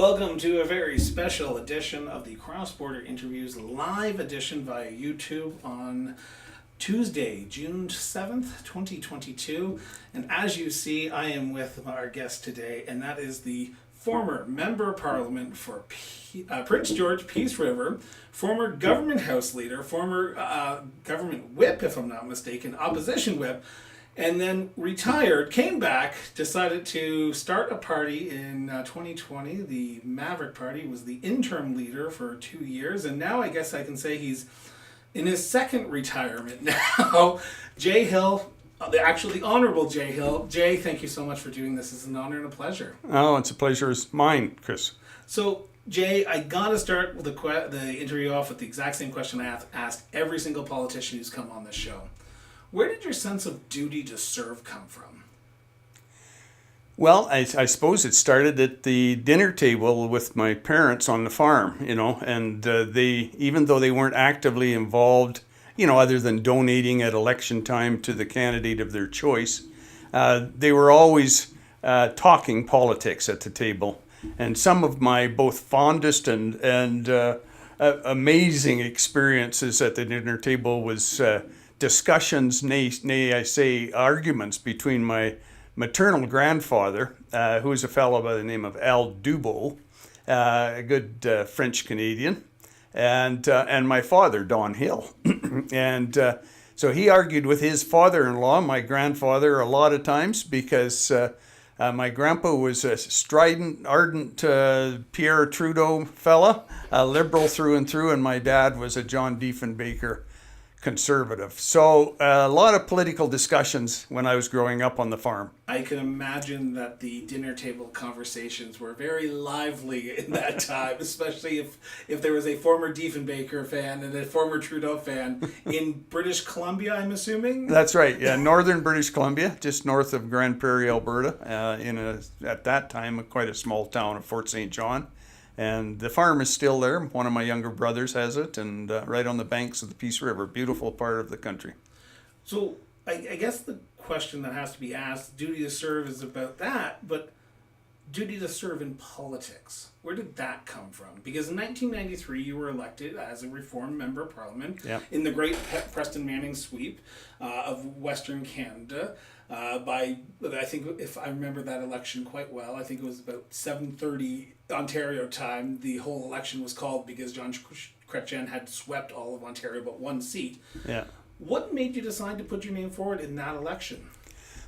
Welcome to a very special edition of the Cross Border Interviews live edition via YouTube on Tuesday, June 7th, 2022. And as you see, I am with our guest today, and that is the former Member of Parliament for Prince George Peace River, former Government House Leader, former Government Whip, if I'm not mistaken, Opposition Whip, and then retired, came back, decided to start a party in 2020. The Maverick Party was the interim leader for 2 years, and now I guess I can say he's in his second retirement now. Jay Hill, actually the Honourable Jay Hill. Jay, thank you so much for doing this. It's an honor and a pleasure. Oh, it's a pleasure. It's mine, Chris. So, Jay, I gotta start with the interview off with the exact same question I asked every single politician who's come on this show. Where did your sense of duty to serve come from? Well, I suppose it started at the dinner table with my parents on the farm, and they, even though they weren't actively involved, other than donating at election time to the candidate of their choice, they were always talking politics at the table. And some of my both fondest and amazing experiences at the dinner table was discussions, nay, I say arguments between my maternal grandfather, who was a fellow by the name of Al Dubois, a good French Canadian, and my father, Don Hill. And so he argued with his father-in-law, my grandfather, a lot of times because my grandpa was a strident, ardent Pierre Trudeau fella, a liberal through and through, and my dad was a John Diefenbaker conservative. So a lot of political discussions when I was growing up on the farm. I can imagine that the dinner table conversations were very lively in that time, especially if there was a former Diefenbaker fan and a former Trudeau fan in British Columbia, I'm assuming? That's right, yeah, northern British Columbia, just north of Grand Prairie, Alberta, at that time, quite a small town of Fort St. John. And the farm is still there. One of my younger brothers has it, and right on the banks of the Peace River, beautiful part of the country. So I guess the question that has to be asked, duty to serve is about that, but duty to serve in politics, where did that come from? Because in 1993, you were elected as a Reformed Member of Parliament in the great Preston Manning sweep of Western Canada. I think, if I remember that election quite well, I think it was about 7:30 Ontario time. The whole election was called because John Chrétien had swept all of Ontario but one seat. Yeah. What made you decide to put your name forward in that election?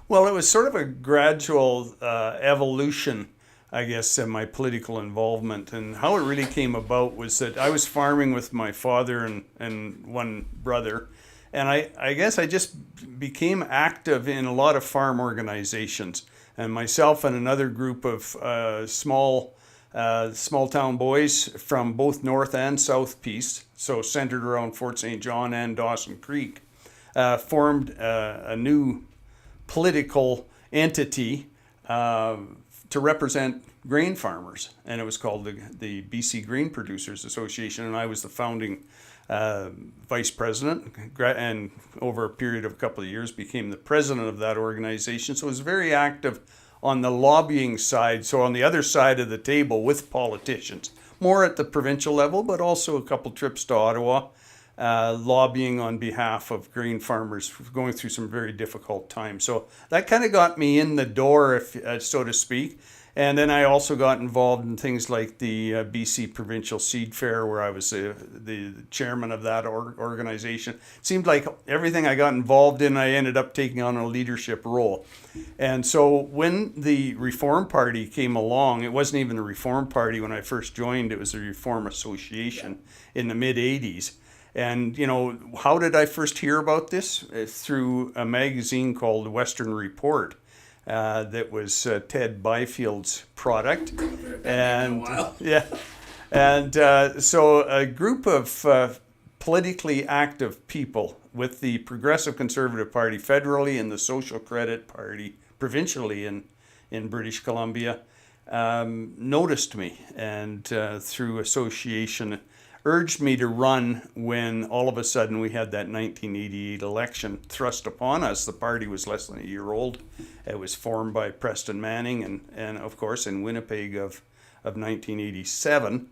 Well, it was sort of a gradual evolution, I guess, in my political involvement. And how it really came about was that I was farming with my father and one brother. And I guess I just became active in a lot of farm organizations. And myself and another group of small town boys from both North and South Peace, so centered around Fort St. John and Dawson Creek, formed a new political entity to represent grain farmers. And it was called the B.C. Grain Producers Association, and I was the founding vice president, and over a period of a couple of years became the president of that organization. So I was very active on the lobbying side, so on the other side of the table with politicians, more at the provincial level, but also a couple trips to Ottawa, lobbying on behalf of grain farmers going through some very difficult times. So that kind of got me in the door, so to speak. And then I also got involved in things like the B.C. Provincial Seed Fair, where I was the chairman of that organization. It seemed like everything I got involved in, I ended up taking on a leadership role. And so when the Reform Party came along, it wasn't even a Reform Party when I first joined, it was a Reform Association in the mid-'80s. And, how did I first hear about this? Through a magazine called Western Report. That was Ted Byfield's product, and so a group of politically active people with the Progressive Conservative Party federally and the Social Credit Party provincially in British Columbia noticed me, and through association urged me to run when all of a sudden we had that 1988 election thrust upon us. The party was less than a year old. It was formed by Preston Manning and of course in Winnipeg of of 1987.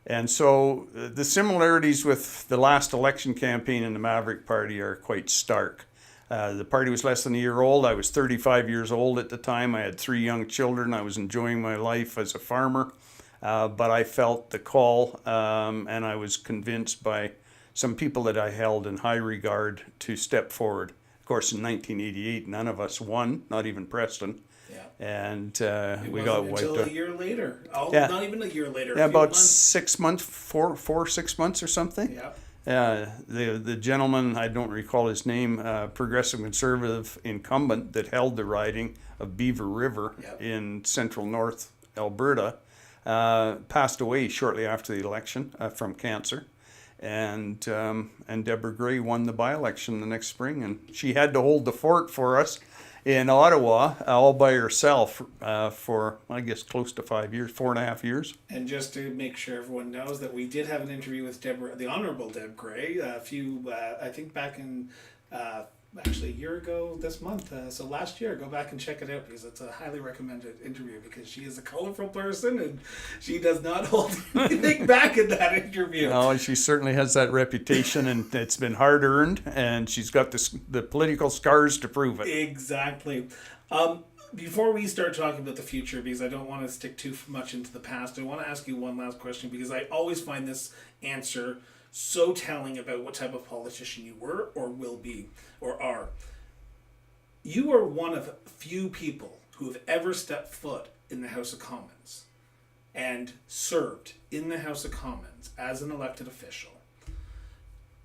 And so the similarities with the last election campaign in the Maverick Party are quite stark. The party was less than a year old. I was 35 years old at the time. I had 3 young children. I was enjoying my life as a farmer. But I felt the call, and I was convinced by some people that I held in high regard to step forward. Of course, in 1988, none of us won, not even Preston. Yeah. And we got wiped out. Until a year later. Oh, yeah. Not even a year later. Yeah, about months. 6 months, 6 months or something. Yeah. The gentleman, I don't recall his name, progressive conservative incumbent that held the riding of Beaver River in central North Alberta, passed away shortly after the election from cancer. And Deborah Gray won the by-election the next spring, and she had to hold the fort for us in Ottawa all by herself for, I guess, close to 5 years, 4.5 years. And just to make sure everyone knows that we did have an interview with Deborah, the Honourable Deb Gray, I think back in, actually a year ago this month. So last year, go back and check it out because it's a highly recommended interview because she is a colorful person and she does not hold anything back in that interview. No, she certainly has that reputation, and it's been hard earned, and she's got the political scars to prove it. Exactly. Before we start talking about the future, because I don't want to stick too much into the past, I want to ask you one last question because I always find this answer so telling about what type of politician you were or will be or are. You are one of few people who have ever stepped foot in the House of Commons and served in the House of Commons as an elected official.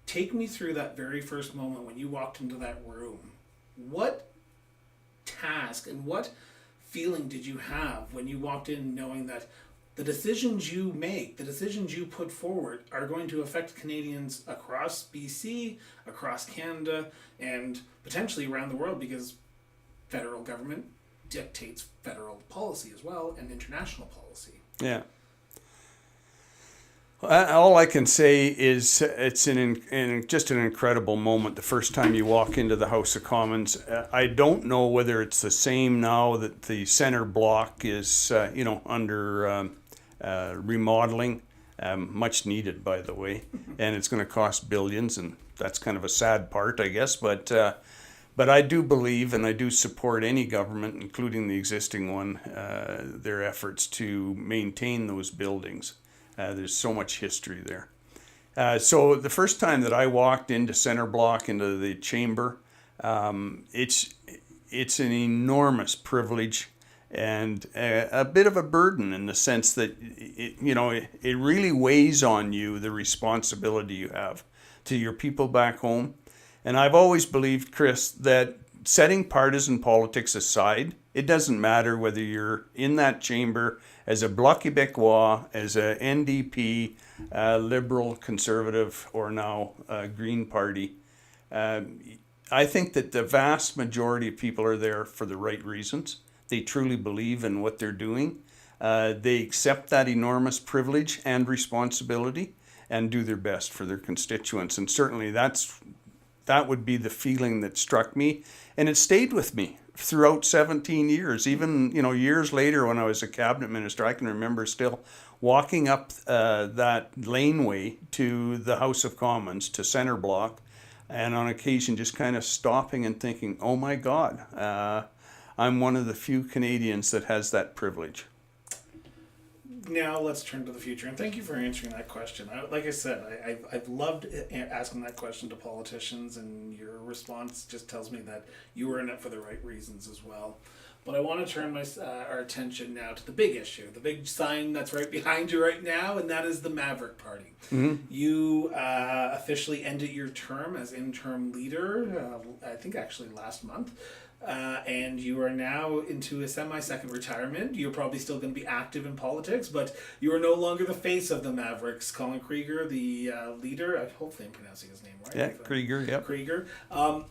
Take me through that very first moment when you walked into that room. What task and what feeling did you have when you walked in knowing that the decisions you make, the decisions you put forward are going to affect Canadians across BC, across Canada, and potentially around the world because federal government dictates federal policy as well and international policy. Yeah. All I can say is it's just an incredible moment the first time you walk into the House of Commons. I don't know whether it's the same now that the center block is under remodeling, much needed, by the way, and it's going to cost billions, and that's kind of a sad part, I guess. But I do believe, and I do support any government, including the existing one, their efforts to maintain those buildings. There's so much history there. So the first time that I walked into center block, into the chamber, it's an enormous privilege and a bit of a burden in the sense that it really weighs on you, the responsibility you have to your people back home. And I've always believed, Chris, that setting partisan politics aside, it doesn't matter whether you're in that chamber as a Bloc Québécois, as a NDP, Liberal, Conservative, or now Green Party. I think that the vast majority of people are there for the right reasons. They truly believe in what they're doing. They accept that enormous privilege and responsibility and do their best for their constituents. And certainly that would be the feeling that struck me. And it stayed with me throughout 17 years. Even, years later when I was a cabinet minister, I can remember still walking up that laneway to the House of Commons, to Centre Block, and on occasion just kind of stopping and thinking, oh my God, I'm one of the few Canadians that has that privilege. Now let's turn to the future, and thank you for answering that question. Like I said, I've loved asking that question to politicians, and your response just tells me that you were in it for the right reasons as well. But I want to turn our attention now to the big issue, the big sign that's right behind you right now, and that is the Maverick Party. Mm-hmm. You officially ended your term as interim leader, I think actually last month. And you are now into a semi-second retirement. You're probably still going to be active in politics, but you are no longer the face of the Mavericks. Colin Krieger, the leader, hopefully I'm pronouncing his name right. Yeah, Krieger, yep. Krieger. I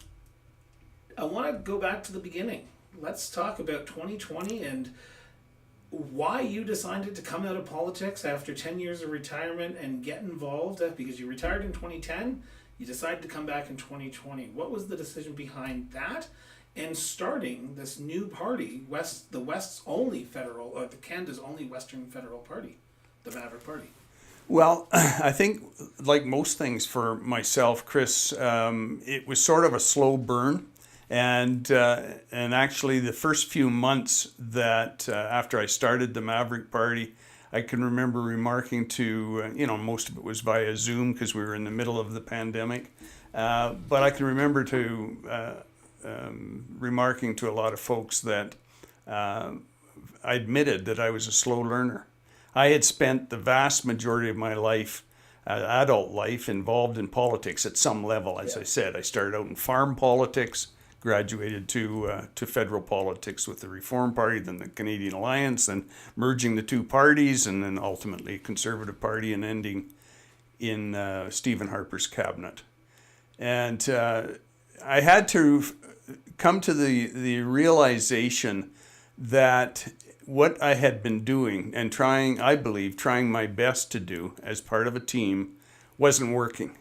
want to go back to the beginning. Let's talk about 2020 and why you decided to come out of politics after 10 years of retirement and get involved, because you retired in 2010. You decided to come back in 2020. What was the decision behind that? and starting this new party, the West's only federal, or the Canada's only Western federal party, the Maverick Party. Well, I think, like most things for myself, Chris, it was sort of a slow burn, and actually the first few months that after I started the Maverick Party, I can remember remarking to most of it was via Zoom because we were in the middle of the pandemic, but I can remember remarking to a lot of folks that I admitted that I was a slow learner. I had spent the vast majority of my life, adult life, involved in politics at some level. As I said, I started out in farm politics, graduated to federal politics with the Reform Party, then the Canadian Alliance, then merging the two parties, and then ultimately Conservative Party, and ending in Stephen Harper's cabinet. And I had to come to the realization that what I had been doing and trying my best to do as part of a team wasn't working.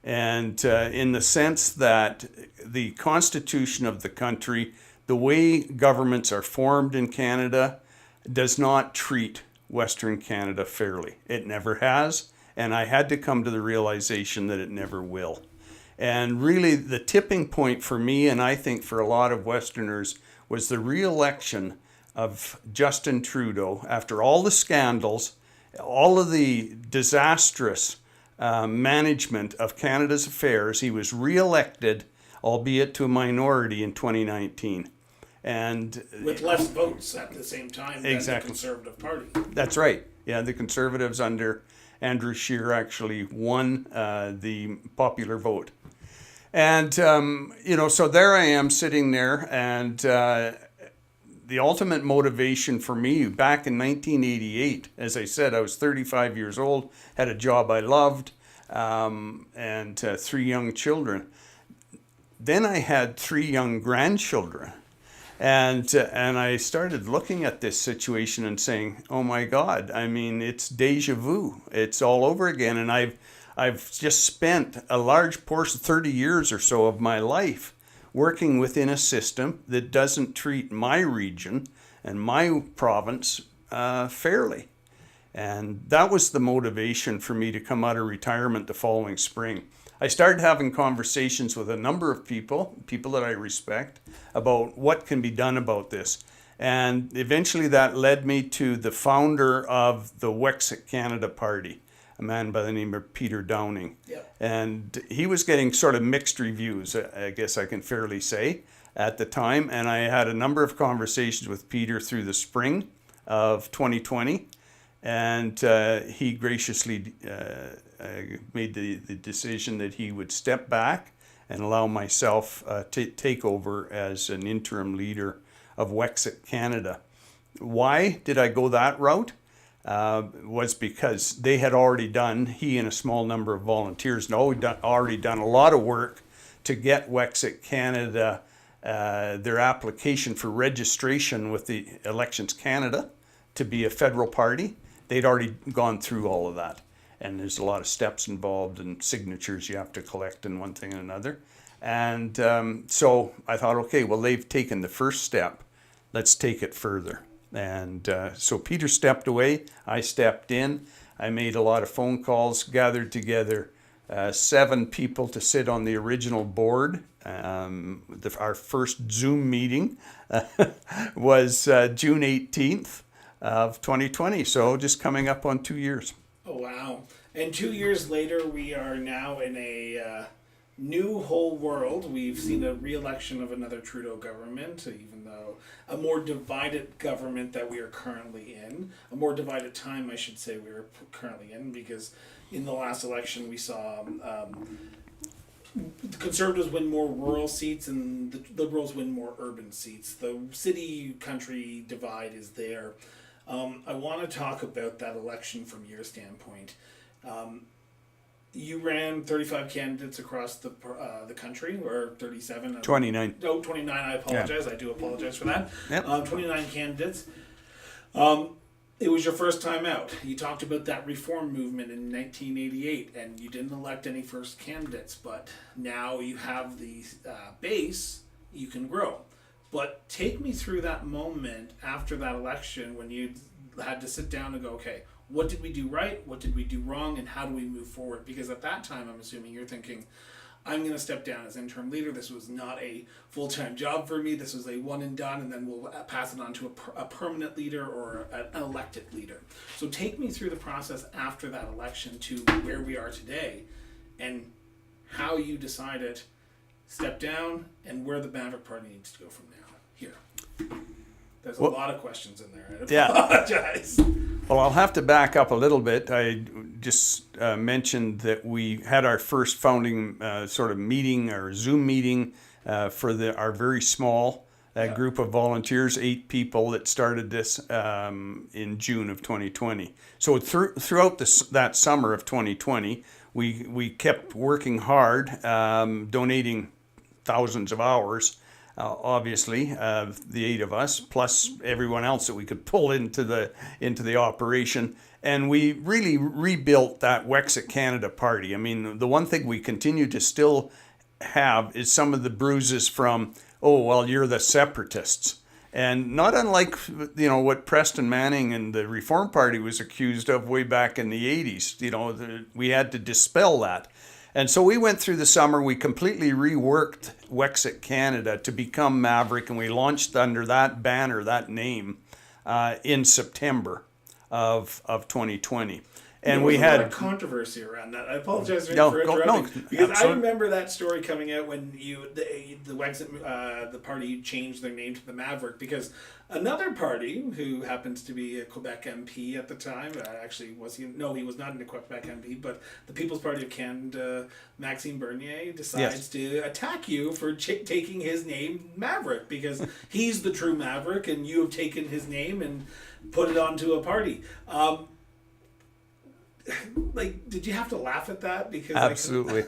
And in the sense that the constitution of the country, the way governments are formed in Canada, does not treat Western Canada fairly. It never has, and I had to come to the realization that it never will. And really the tipping point for me, and I think for a lot of Westerners, was the re-election of Justin Trudeau after all the scandals, all of the disastrous management of Canada's affairs. He was re-elected, albeit to a minority, in 2019. And with less votes at the same time than exactly. the Conservative Party. That's right. Yeah, the Conservatives under Andrew Scheer actually won the popular vote. And, so there I am sitting there, and the ultimate motivation for me back in 1988, as I said, I was 35 years old, had a job I loved, and 3 young children. Then I had 3 young grandchildren. And I started looking at this situation and saying, oh my God, I mean, it's deja vu. It's all over again. And I've just spent a large portion, 30 years or so of my life, working within a system that doesn't treat my region and my province fairly. And that was the motivation for me to come out of retirement the following spring. I started having conversations with a number of people that I respect, about what can be done about this. And eventually that led me to the founder of the Wexit Canada Party, a man by the name of Peter Downing. Yep. And he was getting sort of mixed reviews, I guess I can fairly say, at the time. And I had a number of conversations with Peter through the spring of 2020. And he graciously made the decision that he would step back and allow myself to take over as an interim leader of Wexit Canada. Why did I go that route? Was because they had already done, he and a small number of volunteers, already done a lot of work to get Wexit Canada their application for registration with the Elections Canada to be a federal party. They'd already gone through all of that. And there's a lot of steps involved and signatures you have to collect and one thing and another. And so I thought, okay, well, they've taken the first step. Let's take it further. And so Peter stepped away. I stepped in. I made a lot of phone calls, gathered together 7 people to sit on the original board. Our first Zoom meeting was June 18th of 2020. So just coming up on 2 years. Oh, wow. And 2 years later, we are now in a new whole world. We've seen a re-election of another Trudeau government, even though a more divided government that we are currently in, a more divided time, I should say, we are currently in, because in the last election we saw the Conservatives win more rural seats and the Liberals win more urban seats. The city-country divide is there. I want to talk about that election from your standpoint. You ran 35 candidates across the country, or 37? 29. Oh, 29, I apologize. Yeah. I do apologize for that. Yep. 29 candidates. It was your first time out. You talked about that reform movement in 1988, and you didn't elect any first candidates, but now you have the base you can grow. But take me through that moment after that election when you had to sit down and go, okay, what did we do right? What did we do wrong? And how do we move forward? Because at that time, I'm assuming you're thinking, I'm going to step down as interim leader. This was not a full-time job for me. This was a one and done, and then we'll pass it on to a permanent leader or an elected leader. So take me through the process after that election to where we are today and how you decided step down and where the Maverick Party needs to go from now. Here. There's a lot of questions in there. I apologize. Well, I'll have to back up a little bit. I just mentioned that we had our first founding sort of meeting or Zoom meeting for our very small group of volunteers, 8 people that started this in June of 2020. So throughout that summer of 2020, we kept working hard, donating thousands of hours. Obviously, the 8 of us, plus everyone else that we could pull into the operation. And we really rebuilt that Wexit Canada party. I mean, the one thing we continue to still have is some of the bruises from, oh, well, you're the separatists. And not unlike, what Preston Manning and the Reform Party was accused of way back in the 80s. We had to dispel that. And so we went through the summer, we completely reworked Wexit Canada to become Maverick, and we launched under that banner, that name, in September of 2020. And we had a lot of controversy around that. I apologize for interrupting. Because I remember that story coming out when the Wexit the party changed their name to the Maverick, because another party who happens to be a Quebec MP at the time, actually he was not a Quebec MP, but the People's Party of Canada, Maxime Bernier, decides to attack you for taking his name Maverick, because he's the true Maverick and you have taken his name and put it onto a party. Did you have to laugh at that? Because absolutely.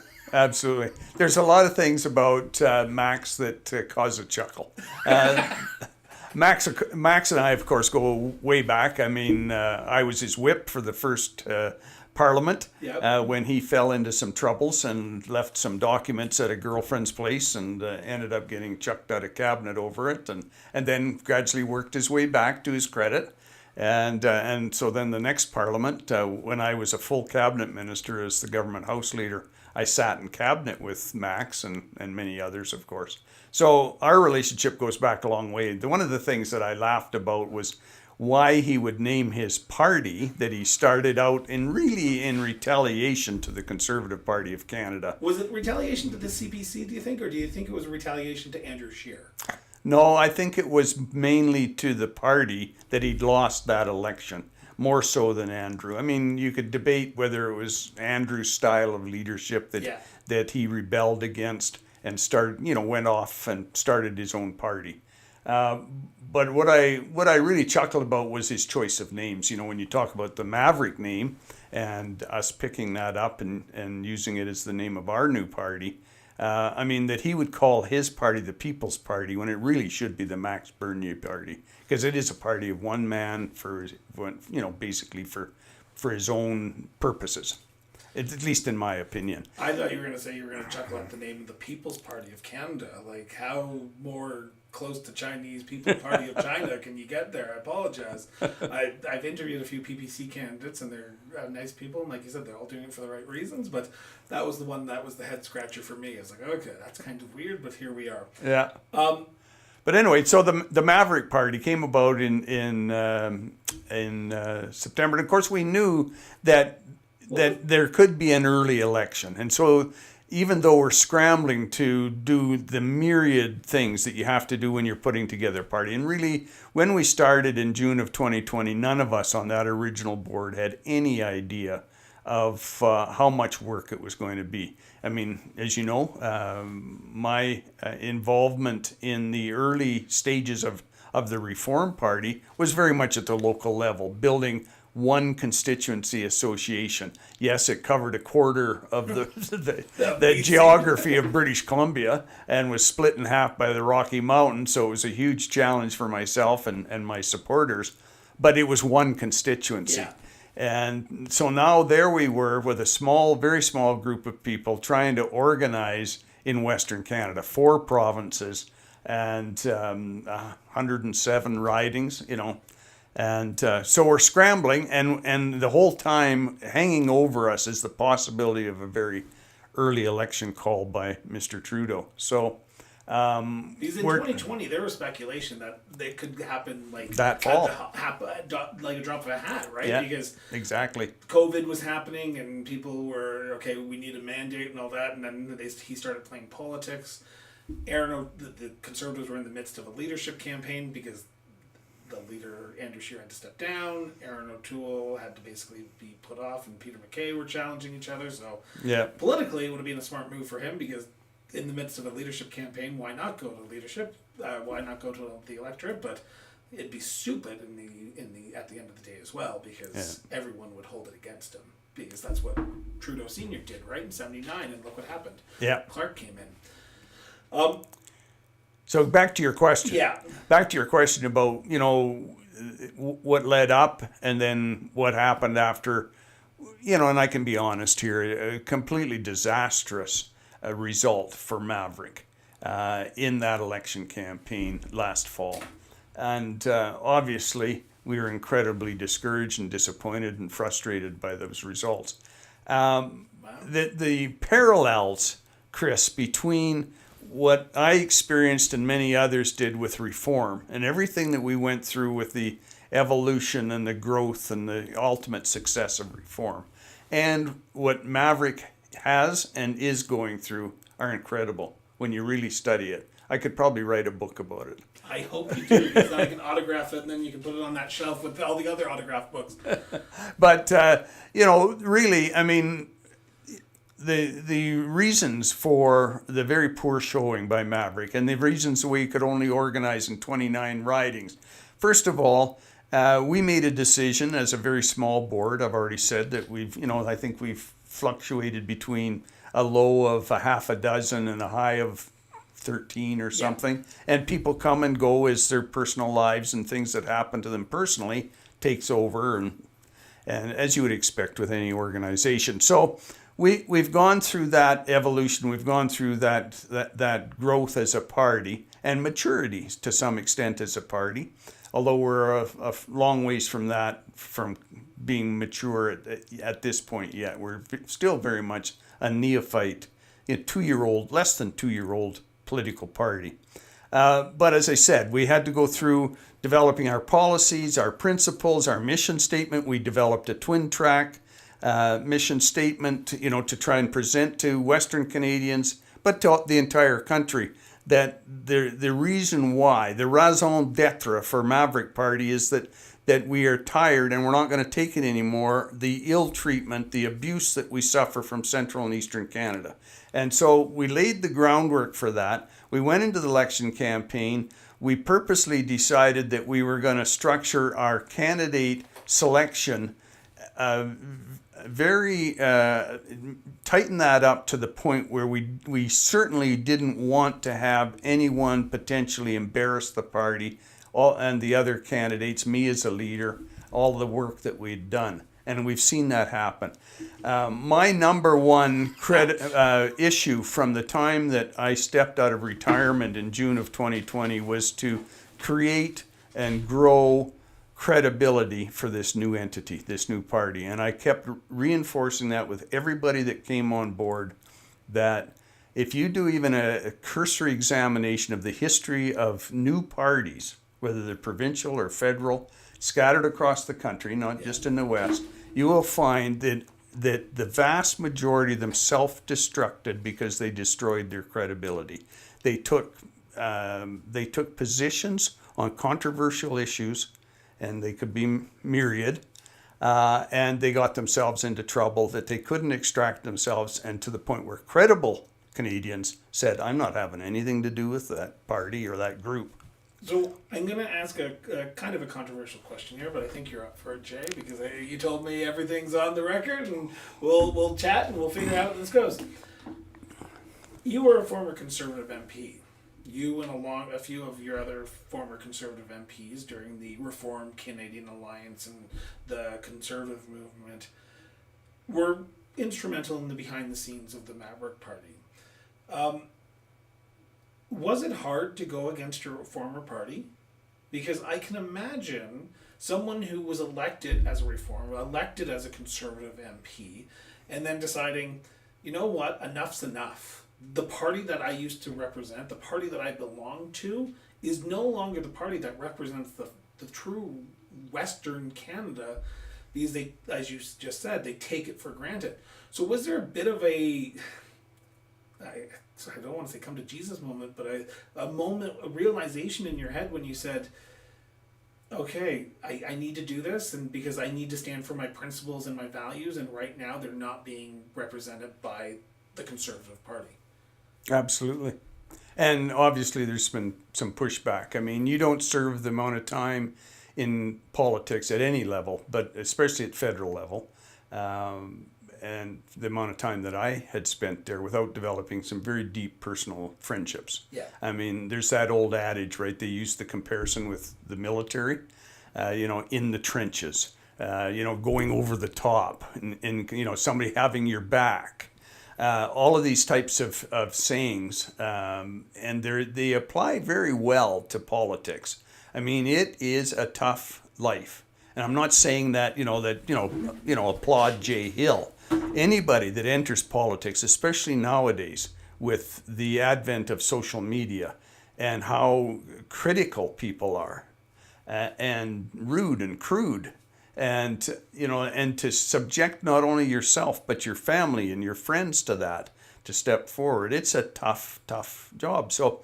There's a lot of things about Max that cause a chuckle. Max and I, of course, go way back. I mean, I was his whip for the first Parliament when he fell into some troubles and left some documents at a girlfriend's place and ended up getting chucked out of cabinet over it, and then gradually worked his way back, to his credit. And so then the next Parliament, when I was a full cabinet minister as the government House leader, I sat in cabinet with Max and many others, of course. So our relationship goes back a long way. One of the things that I laughed about was why he would name his party that he started out in retaliation to the Conservative Party of Canada. Was it retaliation to the CPC, do you think, or do you think it was a retaliation to Andrew Scheer? No, I think it was mainly to the party that he'd lost that election, more so than Andrew. I mean, you could debate whether it was Andrew's style of leadership that he rebelled against and went off and started his own party. But what I really chuckled about was his choice of names. When you talk about the Maverick name and us picking that up and using it as the name of our new party, that he would call his party the People's Party when it really should be the Max Bernier Party, because it is a party of one man basically for his own purposes, at least in my opinion. I thought you were going to say you were going to chuckle at the name of the People's Party of Canada. Like, how more close to Chinese People's Party of China can you get there? I apologize. I've interviewed a few PPC candidates, and they're nice people, and like you said, they're all doing it for the right reasons, but that was the one that was the head scratcher for me. I was like, okay, that's kind of weird, but here we are. Yeah. But anyway, so the Maverick Party came about in September, and of course we knew that there could be an early election, and so even though we're scrambling to do the myriad things that you have to do when you're putting together a party. And really, when we started in June of 2020, none of us on that original board had any idea of how much work it was going to be. I mean, as you know, my involvement in the early stages of the Reform Party was very much at the local level, building one constituency association. Yes, it covered a quarter of the geography of British Columbia and was split in half by the Rocky Mountains, so it was a huge challenge for myself and my supporters, but it was one constituency. Yeah. And so now there we were with a very small group of people trying to organize in Western Canada, 4 provinces, and 107 ridings, And so we're scrambling, and the whole time hanging over us is the possibility of a very early election call by Mr. Trudeau. So because in 2020 there was speculation that it could happen like that fall, like a drop of a hat, right? Yeah, because exactly. COVID was happening, and people were okay. We need a mandate and all that, and then he started playing politics. The Conservatives were in the midst of a leadership campaign because the leader, Andrew Scheer, had to step down. Aaron O'Toole had to basically be put off, and Peter MacKay were challenging each other. So politically, it would have been a smart move for him because in the midst of a leadership campaign, why not go to leadership? Why not go to the electorate? But it'd be stupid at the end of the day as well because everyone would hold it against him because that's what Trudeau Sr. did, right, in '79, and look what happened. Yeah. Clark came in. So back to your question. Yeah. Back to your question about, what led up and then what happened after, and I can be honest here, a completely disastrous result for Maverick in that election campaign last fall. And obviously we were incredibly discouraged and disappointed and frustrated by those results. The parallels, Chris, between what I experienced and many others did with reform and everything that we went through with the evolution and the growth and the ultimate success of reform and what Maverick has and is going through are incredible when you really study it. I could probably write a book about it. I hope you do, because then I can autograph it and then you can put it on that shelf with all the other autograph books. But, really, I mean, the reasons for the very poor showing by Maverick and the reasons we could only organize in 29 ridings. First of all, we made a decision as a very small board. I've already said that I think we've fluctuated between a low of a half a dozen and a high of 13 or something. Yeah. And people come and go as their personal lives and things that happen to them personally takes over, and as you would expect with any organization. So we've gone through that evolution. We've gone through that growth as a party and maturity to some extent as a party, although we're a long ways from that, from being mature at this point yet. We're still very much a neophyte, less than 2-year-old political party. But as I said, we had to go through developing our policies, our principles, our mission statement. We developed a twin track mission statement, to try and present to Western Canadians, but to the entire country, that the reason why, the raison d'etre for Maverick Party is that we are tired and we're not going to take it anymore, the ill treatment, the abuse that we suffer from Central and Eastern Canada. And so we laid the groundwork for that. We went into the election campaign. We purposely decided that we were going to structure our candidate selection very tighten that up to the point where we certainly didn't want to have anyone potentially embarrass the party and the other candidates, me as a leader, all the work that we'd done. And we've seen that happen. My number one issue from the time that I stepped out of retirement in June of 2020 was to create and grow credibility for this new entity, this new party. And I kept reinforcing that with everybody that came on board, that if you do even a cursory examination of the history of new parties, whether they're provincial or federal, scattered across the country, not just in the West, you will find that the vast majority of them self-destructed because they destroyed their credibility. They took positions on controversial issues, and they could be myriad, and they got themselves into trouble that they couldn't extract themselves, and to the point where credible Canadians said, I'm not having anything to do with that party or that group. So I'm going to ask a kind of a controversial question here, but I think you're up for it, Jay, because you told me everything's on the record, and we'll chat and we'll figure out how this goes. You were a former Conservative MP. You and a few of your other former Conservative MPs during the Reform Canadian Alliance and the Conservative movement were instrumental in the behind the scenes of the Maverick Party. Was it hard to go against your former party? Because I can imagine someone who was elected as a reformer, elected as a conservative MP, and then deciding, you know what, enough's enough. The party that I used to represent, the party that I belong to, is no longer the party that represents the true Western Canada, because they, as you just said, they take it for granted. So was there a bit of I don't want to say come to Jesus moment, but a moment, a realization in your head when you said, okay, I need to do this, and because I need to stand for my principles and my values, and right now they're not being represented by the Conservative Party. Absolutely. And obviously there's been some pushback. I mean, you don't serve the amount of time in politics at any level, but especially at federal level, and the amount of time that I had spent there without developing some very deep personal friendships. Yeah. I mean, there's that old adage, right? They use the comparison with the military, in the trenches, going over the top, and somebody having your back. All of these types of sayings, and they apply very well to politics. I mean, it is a tough life. And I'm not saying that, applaud Jay Hill. Anybody that enters politics, especially nowadays with the advent of social media and how critical people are, and rude and crude, and to subject not only yourself but your family and your friends to that, to step forward, it's a tough job. So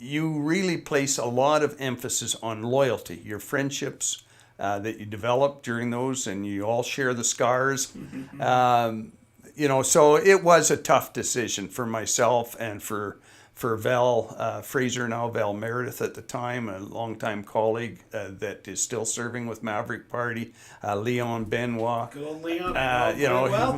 you really place a lot of emphasis on loyalty, your friendships that you develop during those, and you all share the scars. So it was a tough decision for myself and for Val Fraser, now Val Meredith at the time, a longtime colleague that is still serving with Maverick Party, Leon Benoit. Good old Leon.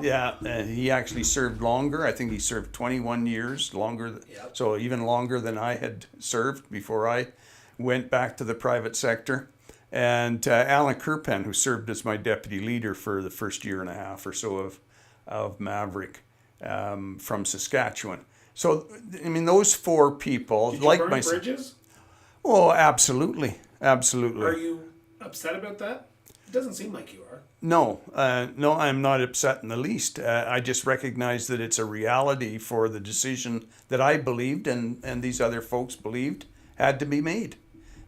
He actually served longer. I think he served 21 years longer, Yep. So even longer than I had served before I went back to the private sector. And Alan Kirpen, who served as my deputy leader for the first year and a half or so of Maverick, from Saskatchewan. So, I mean, those four people, Did you like burn myself. bridges? Oh, absolutely. Are you upset about that? It doesn't seem like you are. No, I'm not upset in the least. I just recognize that it's a reality for the decision that I believed and these other folks believed had to be made.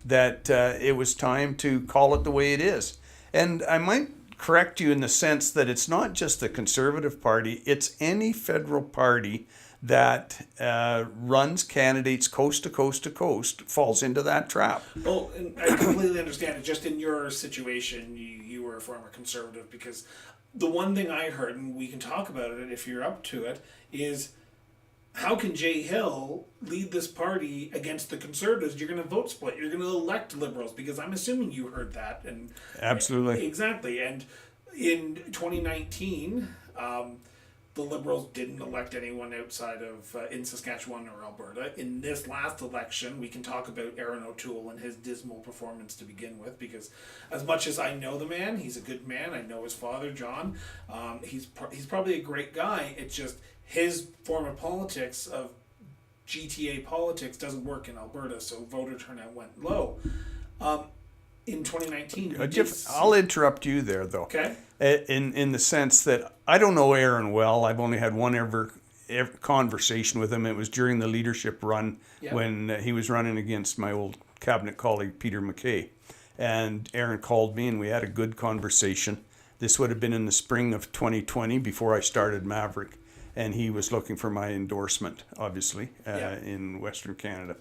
That it was time to call it the way it is. And I might correct you in the sense that it's not just the Conservative Party, it's any federal party that runs candidates coast to coast to coast falls into that trap. Oh, and I completely understand it. Just in your situation, you were a former Conservative, because the one thing I heard, and we can talk about it if you're up to it, is how can Jay Hill lead this party against the Conservatives? You're going to vote split. You're going to elect Liberals, because I'm assuming you heard that. And Absolutely. Exactly. And in 2019, the Liberals didn't elect anyone outside of in Saskatchewan or Alberta. In this last election, we can talk about Aaron O'Toole and his dismal performance to begin with, because as much as I know the man, he's a good man. I know his father, John. He's probably a great guy. It's just his form of politics, of GTA politics, doesn't work in Alberta, so voter turnout went low. In 2019, I'll interrupt you there, though. Okay. In the sense that I don't know Aaron well. I've only had one ever conversation with him. It was during the leadership run when he was running against my old cabinet colleague, Peter MacKay. And Aaron called me and we had a good conversation. This would have been in the spring of 2020 before I started Maverick. And he was looking for my endorsement, obviously, in Western Canada.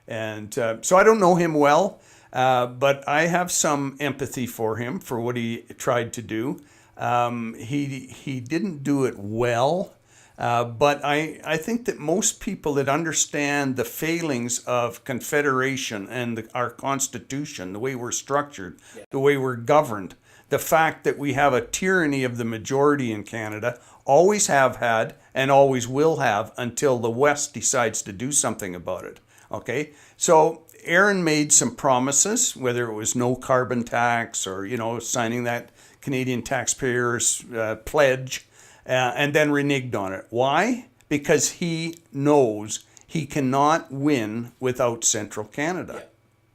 And so I don't know him well, but I have some empathy for him, for what he tried to do. He didn't do it well, but I think that most people that understand the failings of Confederation and our Constitution, the way we're structured, the way we're governed, the fact that we have a tyranny of the majority in Canada, always have had and always will have until the West decides to do something about it. Okay? So Aaron made some promises, whether it was no carbon tax or, signing that Canadian taxpayers pledge, and then reneged on it. Why? Because he knows he cannot win without Central Canada,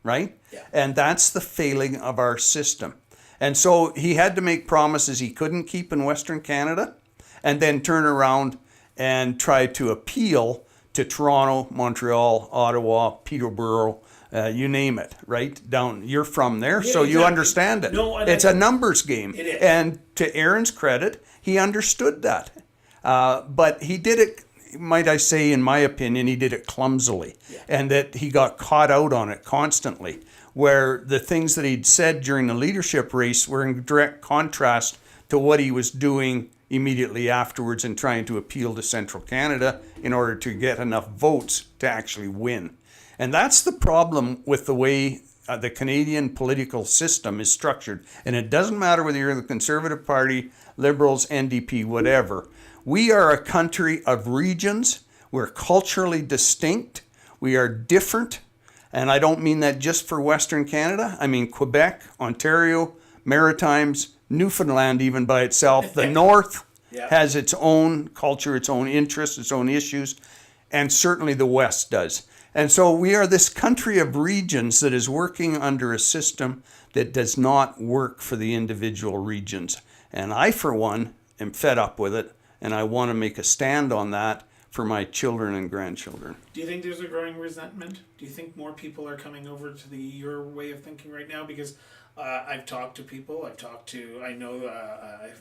right? Yeah. And that's the failing of our system. And so he had to make promises he couldn't keep in Western Canada and then turn around and try to appeal to Toronto, Montreal, Ottawa, Peterborough, you name it, right? Down, you're from there, so you understand it. No, it's a numbers game. It is. And to Aaron's credit, he understood that. But he did it, might I say, in my opinion, he did it clumsily. Yeah. And that he got caught out on it constantly, where the things that he'd said during the leadership race were in direct contrast to what he was doing immediately afterwards in trying to appeal to Central Canada in order to get enough votes to actually win. And that's the problem with the way the Canadian political system is structured. And it doesn't matter whether you're in the Conservative Party, Liberals, NDP, whatever. We are a country of regions. We're culturally distinct. We are different. And I don't mean that just for Western Canada. I mean Quebec, Ontario, Maritimes, Newfoundland even by itself. The North has its own culture, its own interests, its own issues, and certainly the West does. And so we are this country of regions that is working under a system that does not work for the individual regions. And I, for one, am fed up with it, and I want to make a stand on that for my children and grandchildren. Do you think there's a growing resentment? Do you think more people are coming over to your way of thinking right now? Because I've talked to people. I know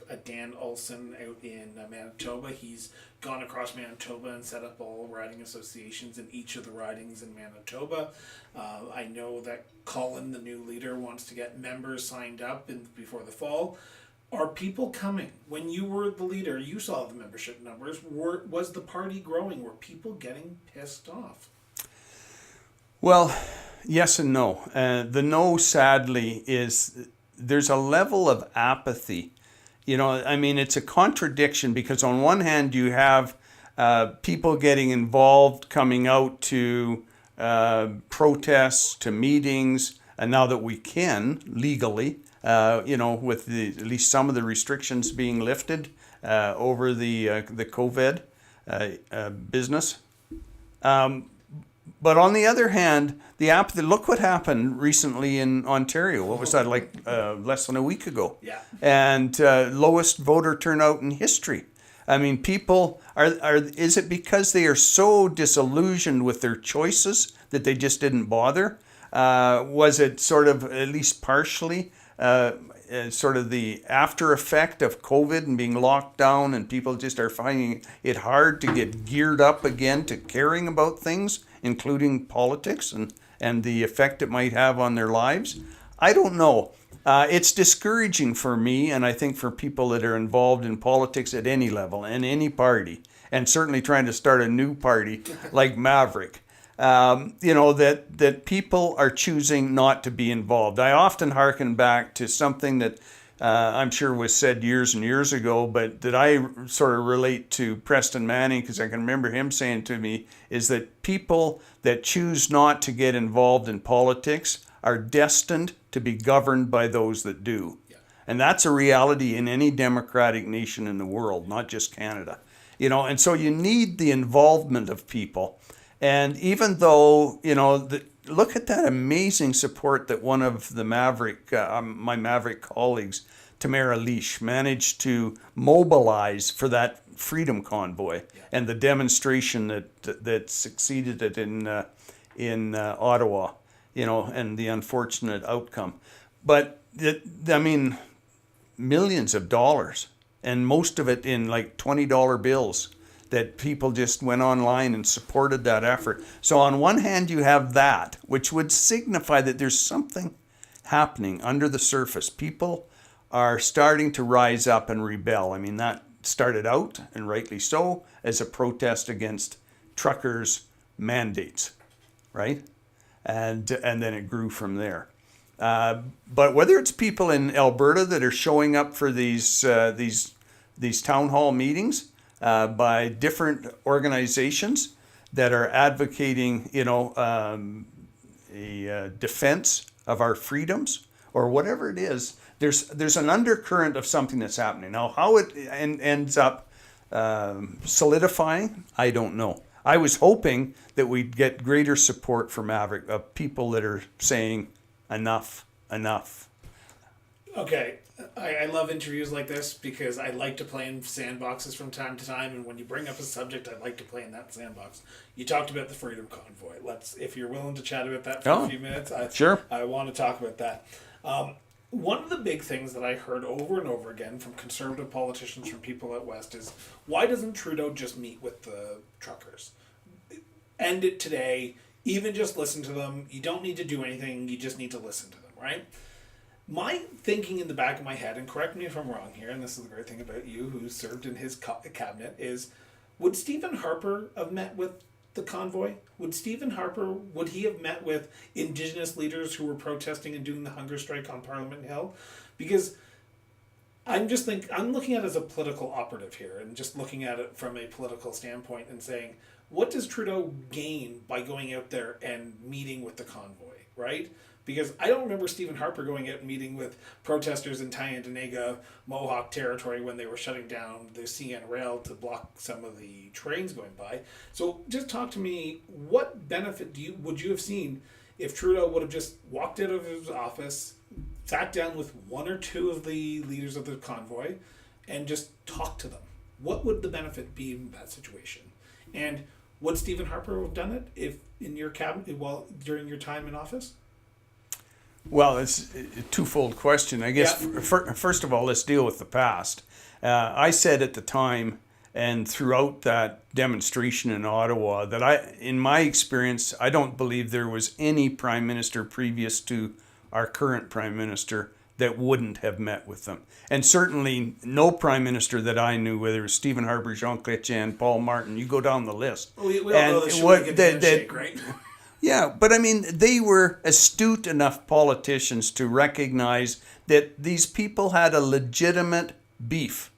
a Dan Olson out in Manitoba. He's gone across Manitoba and set up all riding associations in each of the ridings in Manitoba. I know that Colin, the new leader, wants to get members signed up before the fall. Are people coming? When you were the leader, you saw the membership numbers. Was the party growing? Were people getting pissed off? Well, yes and no. The no, sadly, is there's a level of apathy. You know, I mean, it's a contradiction because on one hand you have people getting involved, coming out to protests, to meetings, and now that we can legally, with at least some of the restrictions being lifted over the COVID business. But on the other hand, the apathy, look what happened recently in Ontario. What was that, like less than a week ago? Yeah. And lowest voter turnout in history. I mean, people is it because they are so disillusioned with their choices that they just didn't bother? Was it sort of, at least partially, sort of the after effect of COVID and being locked down, and people just are finding it hard to get geared up again to caring about things, including politics and the effect it might have on their lives? I don't know. It's discouraging for me, and I think for people that are involved in politics at any level, in any party, and certainly trying to start a new party like Maverick. That people are choosing not to be involved. I often hearken back to something that I'm sure was said years and years ago, but that I sort of relate to Preston Manning, because I can remember him saying to me, is that people that choose not to get involved in politics are destined to be governed by those that do. Yeah. And that's a reality in any democratic nation in the world, not just Canada. And so you need the involvement of people. And even though, look at that amazing support that one of the my Maverick colleagues, Tamara Leash, managed to mobilize for that freedom convoy and the demonstration that succeeded it in Ottawa, and the unfortunate outcome. But, millions of dollars, and most of it in like $20 bills, that people just went online and supported that effort. So on one hand, you have that, which would signify that there's something happening under the surface. People are starting to rise up and rebel. I mean, that started out, and rightly so, as a protest against truckers' mandates, right? And then it grew from there. But whether it's people in Alberta that are showing up for these town hall meetings, by different organizations that are advocating, a defense of our freedoms, or whatever it is, there's an undercurrent of something that's happening. Now, how it ends up solidifying, I don't know. I was hoping that we'd get greater support for Maverick, of people that are saying enough. Okay, I love interviews like this because I like to play in sandboxes from time to time, and when you bring up a subject, I like to play in that sandbox. You talked about the Freedom Convoy. If you're willing to chat about that for a few minutes, sure. I want to talk about that. One of the big things that I heard over and over again from conservative politicians, from people out west, is why doesn't Trudeau just meet with the truckers? End it today. Even just listen to them. You don't need to do anything. You just need to listen to them, right? My thinking in the back of my head, and correct me if I'm wrong here, and this is the great thing about you who served in his cabinet, is would Stephen Harper have met with the convoy? Would he have met with Indigenous leaders who were protesting and doing the hunger strike on Parliament Hill? Because I'm looking at it as a political operative here, and just looking at it from a political standpoint and saying, what does Trudeau gain by going out there and meeting with the convoy, right? Because I don't remember Stephen Harper going out and meeting with protesters in Tyendinaga, Mohawk territory when they were shutting down the CN rail to block some of the trains going by. So just talk to me, what benefit would you have seen if Trudeau would have just walked out of his office, sat down with one or two of the leaders of the convoy, and just talked to them? What would the benefit be in that situation? And would Stephen Harper have done it if in your cabinet during your time in office? Well, it's a twofold question. I guess, first of all, let's deal with the past. I said at the time and throughout that demonstration in Ottawa that in my experience, I don't believe there was any prime minister previous to our current prime minister that wouldn't have met with them. And certainly no prime minister that I knew, whether it was Stephen Harper, Jean Chrétien, Paul Martin, you go down the list. We all know the handshake, right? Yeah, but I mean, they were astute enough politicians to recognize that these people had a legitimate beef,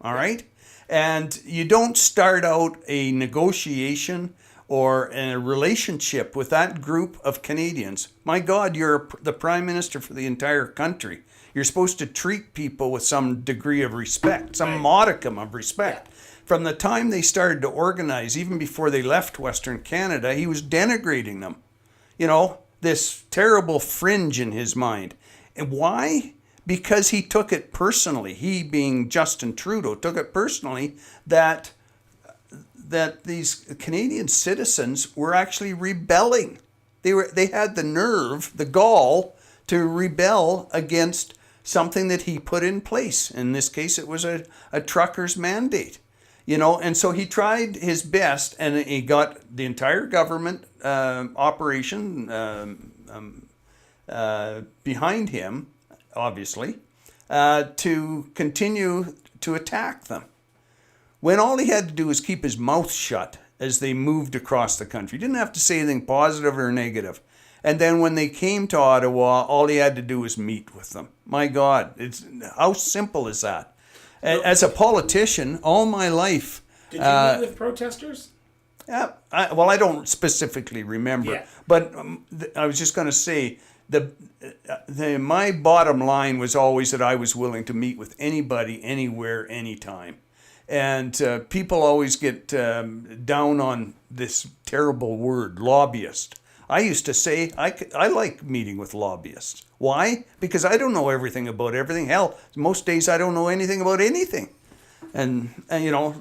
all right? And you don't start out a negotiation or a relationship with that group of Canadians. My God, you're the prime minister for the entire country. You're supposed to treat people with some degree of respect, some modicum of respect. Yeah. From the time they started to organize, even before they left Western Canada, he was denigrating them. You know, this terrible fringe in his mind. And why? Because he took it personally. He, being Justin Trudeau, took it personally that these Canadian citizens were actually rebelling. They had the nerve, the gall, to rebel against something that he put in place. In this case, it was a trucker's mandate. You know, and so he tried his best, and he got the entire government operation behind him, obviously, to continue to attack them. When all he had to do was keep his mouth shut as they moved across the country. He didn't have to say anything positive or negative. And then when they came to Ottawa, all he had to do was meet with them. My God, how simple is that? As a politician, all my life... Did you meet with protesters? Yeah. I don't specifically remember. Yeah. But I was just going to say, my bottom line was always that I was willing to meet with anybody, anywhere, anytime. And people always get down on this terrible word, lobbyist. I used to say I like meeting with lobbyists. Why? Because I don't know everything about everything. Hell, most days I don't know anything about anything, and you know,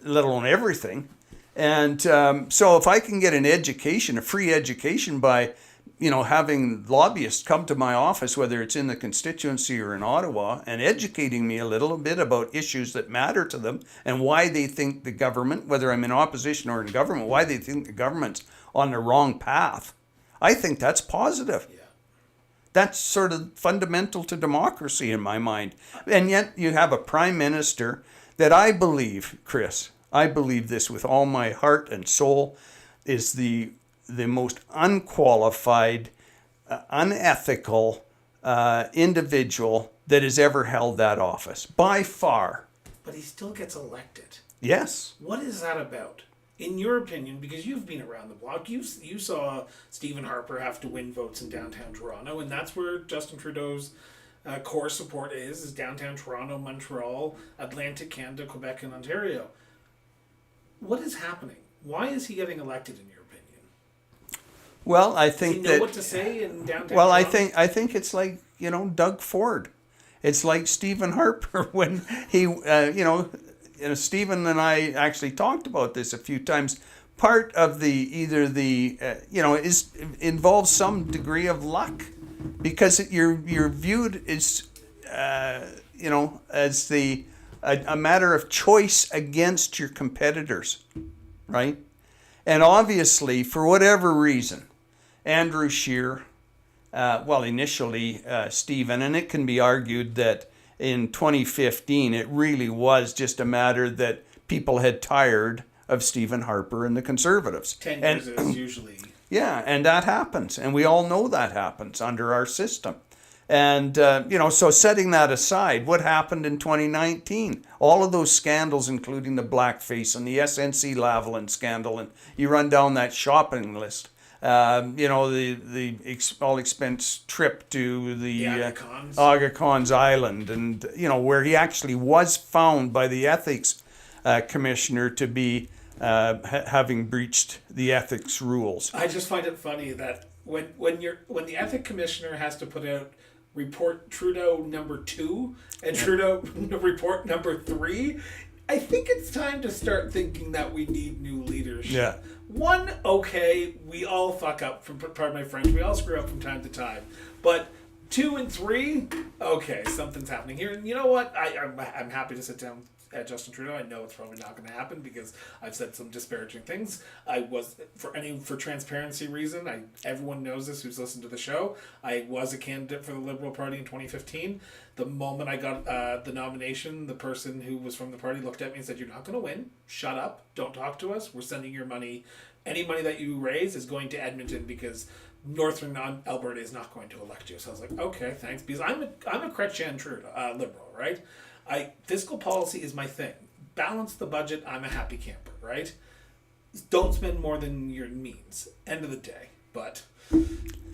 let alone everything. And so if I can get an education, a free education by, you know, having lobbyists come to my office, whether it's in the constituency or in Ottawa, and educating me a little bit about issues that matter to them and why they think the government, whether I'm in opposition or in government, why they think the government's on the wrong path, I think that's positive. Yeah. That's sort of fundamental to democracy in my mind. And yet you have a prime minister that I believe, Chris, I believe this with all my heart and soul, is the most unqualified, unethical individual that has ever held that office, by far. But he still gets elected. Yes. What is that about? In your opinion, because you've been around the block, you saw Stephen Harper have to win votes in downtown Toronto, and that's where Justin Trudeau's core support is downtown Toronto, Montreal, Atlantic Canada, Quebec, and Ontario. What is happening? Why is he getting elected, in your opinion? Well, I Does he think know what to say in downtown Well, Toronto? I think it's like Doug Ford. It's like Stephen Harper when he Stephen and I actually talked about this a few times. Part of is involves some degree of luck, because you're viewed as as a matter of choice against your competitors, right? And obviously, for whatever reason, Andrew Scheer, initially Stephen, and it can be argued that in 2015 it really was just a matter that people had tired of Stephen Harper and the Conservatives. 10 years is usually... Yeah, and that happens, and we all know that happens under our system. And, so setting that aside, what happened in 2019? All of those scandals, including the blackface and the SNC Lavalin scandal, and you run down that shopping list. The all expense trip to the Aga Khan's Island, and, where he actually was found by the ethics commissioner to be having breached the ethics rules. I just find it funny that when the ethics commissioner has to put out report Trudeau number 2 and Trudeau report number 3, I think it's time to start thinking that we need new leadership. Yeah. 1, okay, we all fuck up, pardon my French, we all screw up from time to time. But 2 and 3, okay, something's happening here. And you know what? I'm happy to sit down at Justin Trudeau. I know it's probably not going to happen because I've said some disparaging things. I was, for transparency reason, everyone knows this who's listened to the show, I was a candidate for the Liberal Party in 2015. The moment I got the nomination, the person who was from the party looked at me and said, "You're not going to win. Shut up. Don't talk to us. We're sending your money. Any money that you raise is going to Edmonton because Northern Alberta is not going to elect you." So I was like, okay, thanks. Because I'm a Chrétien Trudeau, Liberal, right? Fiscal policy is my thing. Balance the budget. I'm a happy camper, right? Don't spend more than your means. End of the day. But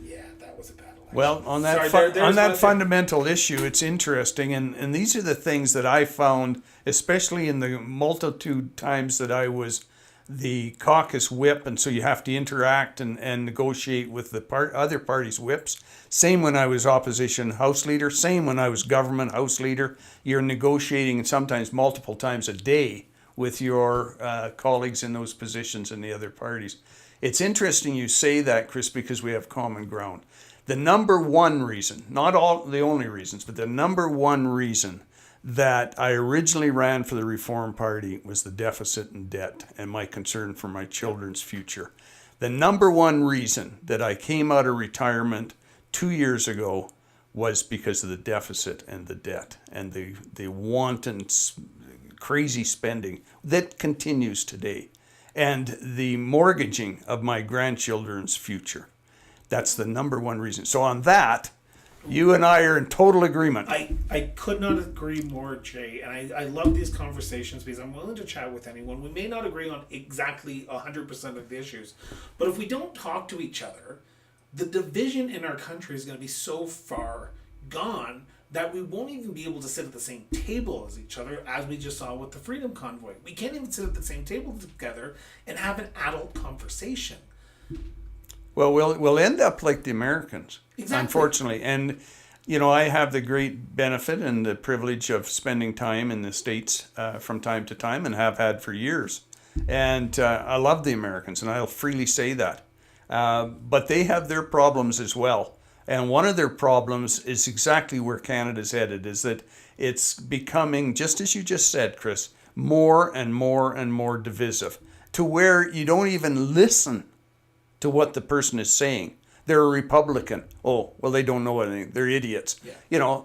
yeah, that was a bad election. Well, on that fundamental issue, it's interesting, and these are the things that I found, especially in the multitude times that I was the caucus whip, and so you have to interact and negotiate with the other party's whips. Same when I was opposition House Leader, same when I was government House Leader. You're negotiating sometimes multiple times a day with your colleagues in those positions in the other parties. It's interesting you say that, Chris, because we have common ground. The number one reason, not all the only reasons, but the number one reason that I originally ran for the Reform Party was the deficit and debt and my concern for my children's future. The number one reason that I came out of retirement 2 years ago was because of the deficit and the debt and the wanton, crazy spending that continues today, and the mortgaging of my grandchildren's future. That's the number one reason. So on that, you and I are in total agreement. I could not agree more, Jay. And I love these conversations because I'm willing to chat with anyone. We may not agree on exactly 100% of the issues. But if we don't talk to each other, the division in our country is going to be so far gone that we won't even be able to sit at the same table as each other, as we just saw with the Freedom Convoy. We can't even sit at the same table together and have an adult conversation. Well, we'll end up like the Americans, Exactly. Unfortunately. And, I have the great benefit and the privilege of spending time in the States from time to time, and have had for years. And I love the Americans, and I'll freely say that. But they have their problems as well. And one of their problems is exactly where Canada's headed, is that it's becoming, just as you just said, Chris, more and more and more divisive, to where you don't even listen to what the person is saying. They're a Republican. Oh, well, they don't know anything. They're idiots. Yeah.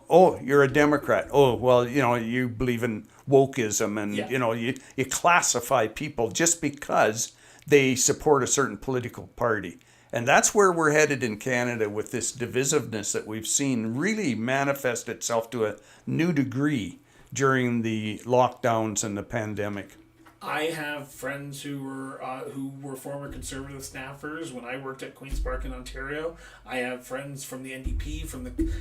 Oh, you're a Democrat. Oh, well, you believe in wokeism, and, you classify people just because they support a certain political party. And that's where we're headed in Canada, with this divisiveness that we've seen really manifest itself to a new degree during the lockdowns and the pandemic. I have friends who were former Conservative staffers when I worked at Queen's Park in Ontario. I have friends from the NDP,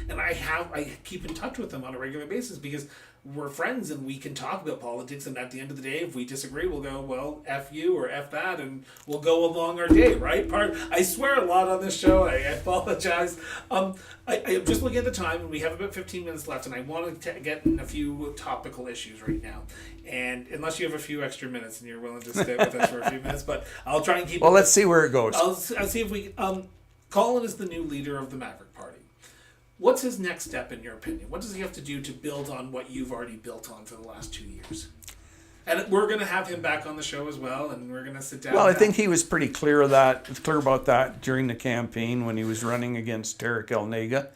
and I keep in touch with them on a regular basis because we're friends and we can talk about politics, and at the end of the day, if we disagree, we'll go, well, F you or F that, and we'll go along our day, right? I swear a lot on this show. I apologize. I'm just looking at the time, and we have about 15 minutes left, and I want to get in a few topical issues right now. And unless you have a few extra minutes and you're willing to stay with us for a few minutes, but I'll try and keep. Well, let's see where it goes. I'll see if we. Colin is the new leader of the Maverick Party. What's his next step, in your opinion? What does he have to do to build on what you've already built on for the last 2 years? And we're going to have him back on the show as well, and we're going to sit down. Well, I think he was pretty clear about that during the campaign when he was running against Tarek Elnega,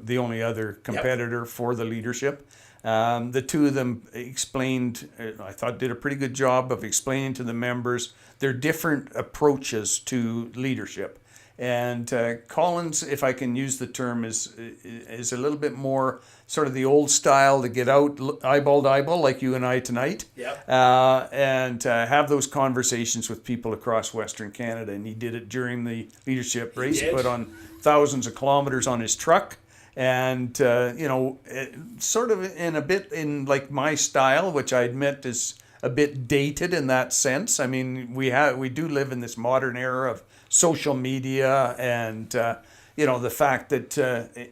the only other competitor for the leadership. The two of them explained, I thought did a pretty good job of explaining to the members their different approaches to leadership. And Collins, if I can use the term, is a little bit more sort of the old style to get out eyeball to eyeball like you and I tonight. Yep. And have those conversations with people across Western Canada. And he did it during the leadership race. He put on thousands of kilometers on his truck. And, sort of in like my style, which I admit is a bit dated in that sense. I mean, we do live in this modern era of social media and, the fact that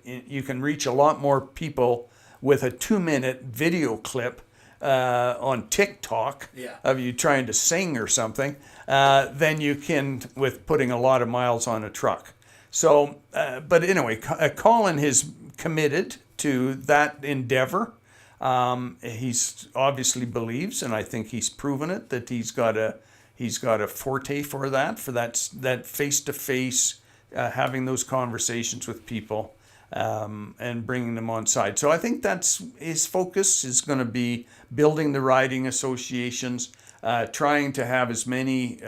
you can reach a lot more people with a 2-minute video clip on TikTok of you trying to sing or something than you can with putting a lot of miles on a truck. So, but anyway, Colin is committed to that endeavor. He's obviously believes, and I think he's proven it, that he's got a forte for that face-to-face, having those conversations with people and bringing them on side. So I think that's his focus is going to be building the riding associations, trying to have as many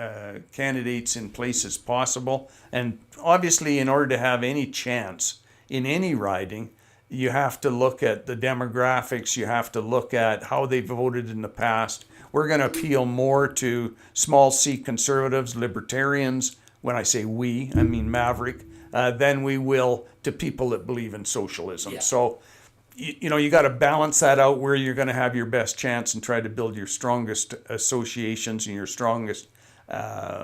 candidates in place as possible. And obviously, in order to have any chance in any riding, you have to look at the demographics, you have to look at how they voted in the past. We're going to appeal more to small C conservatives, libertarians. When I say we, I mean Maverick, than we will to people that believe in socialism. Yeah. So, you got to balance that out where you're going to have your best chance and try to build your strongest associations and your strongest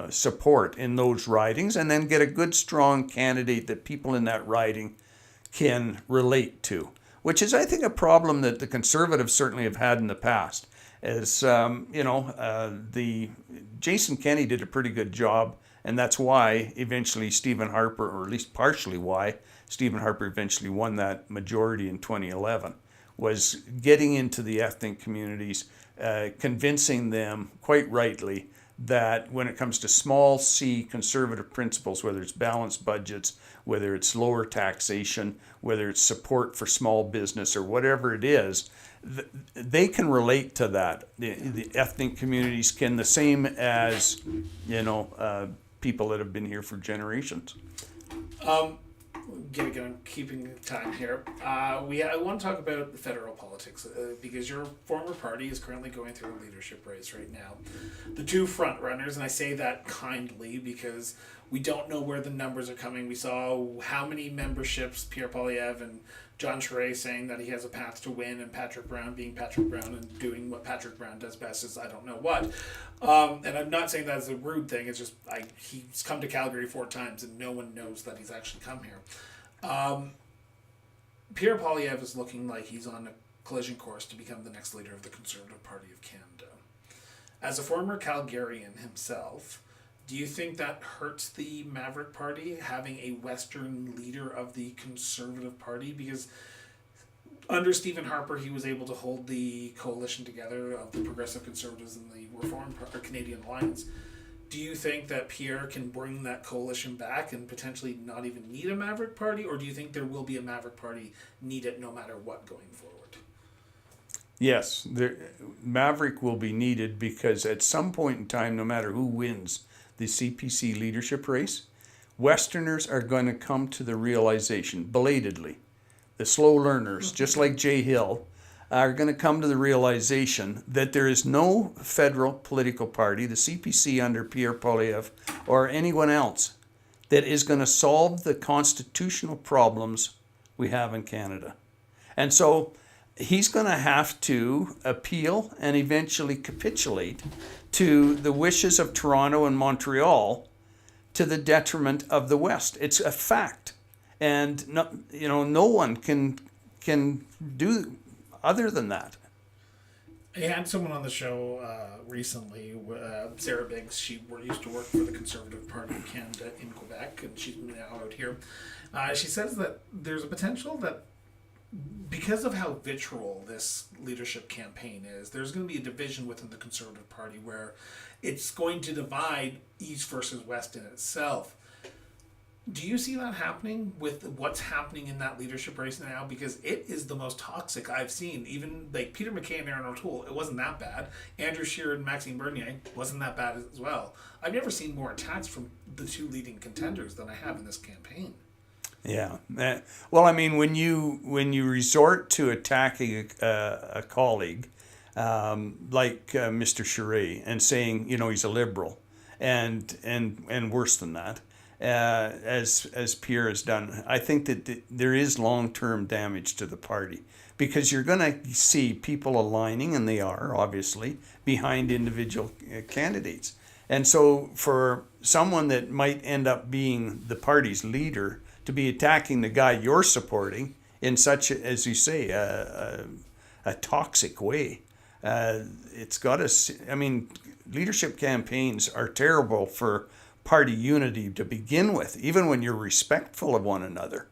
support in those ridings, and then get a good, strong candidate that people in that riding can relate to, which is, I think, a problem that the Conservatives certainly have had in the past. As the Jason Kenney did a pretty good job, and that's why eventually Stephen Harper, or at least partially why Stephen Harper eventually won that majority in 2011, was getting into the ethnic communities, convincing them quite rightly that when it comes to small C conservative principles, whether it's balanced budgets, whether it's lower taxation, whether it's support for small business or whatever it is, they can relate to that. The ethnic communities can, the same as, people that have been here for generations. Keeping time here. I want to talk about the federal politics because your former party is currently going through a leadership race right now. The two front runners, and I say that kindly because we don't know where the numbers are coming. We saw how many memberships Pierre Poilievre and John Charest saying that he has a path to win, and Patrick Brown being Patrick Brown and doing what Patrick Brown does best is I don't know what. And I'm not saying that as a rude thing. It's just he's come to Calgary 4 times and no one knows that he's actually come here. Pierre Poilievre is looking like he's on a collision course to become the next leader of the Conservative Party of Canada. As a former Calgarian himself, do you think that hurts the Maverick Party, having a Western leader of the Conservative Party? Because under Stephen Harper, he was able to hold the coalition together of the Progressive Conservatives and the Reform or Canadian Alliance. Do you think that Pierre can bring that coalition back and potentially not even need a Maverick Party? Or do you think there will be a Maverick Party needed no matter what going forward? Yes, Maverick will be needed because at some point in time, no matter who wins the CPC leadership race, Westerners are going to come to the realization, belatedly, the slow learners, just like Jay Hill, are going to come to the realization that there is no federal political party, the CPC under Pierre Poilievre, or anyone else, that is going to solve the constitutional problems we have in Canada. And so he's going to have to appeal and eventually capitulate to the wishes of Toronto and Montreal to the detriment of the West. It's a fact. And no one can do other than that. I had someone on the show recently, Sarah Biggs. She used to work for the Conservative Party of Canada in Quebec, and she's now out here. She says that there's a potential that because of how vitriol this leadership campaign is, there's going to be a division within the Conservative Party where it's going to divide East versus West in itself. Do you see that happening with what's happening in that leadership race now? Because it is the most toxic I've seen. Even like Peter MacKay and Aaron O'Toole, it wasn't that bad. Andrew Scheer and Maxime Bernier wasn't that bad as well. I've never seen more attacks from the two leading contenders than I have in this campaign. Yeah. Well, I mean, when you resort to attacking a colleague like Mr. Charest and saying, he's a liberal, and worse than that, as Pierre has done, I think that there is long-term damage to the party, because you're going to see people aligning, and they are, obviously, behind individual candidates. And so for someone that might end up being the party's leader to be attacking the guy you're supporting in such, as you say, a toxic way, it's got to, I mean, leadership campaigns are terrible for party unity to begin with, even when you're respectful of one another,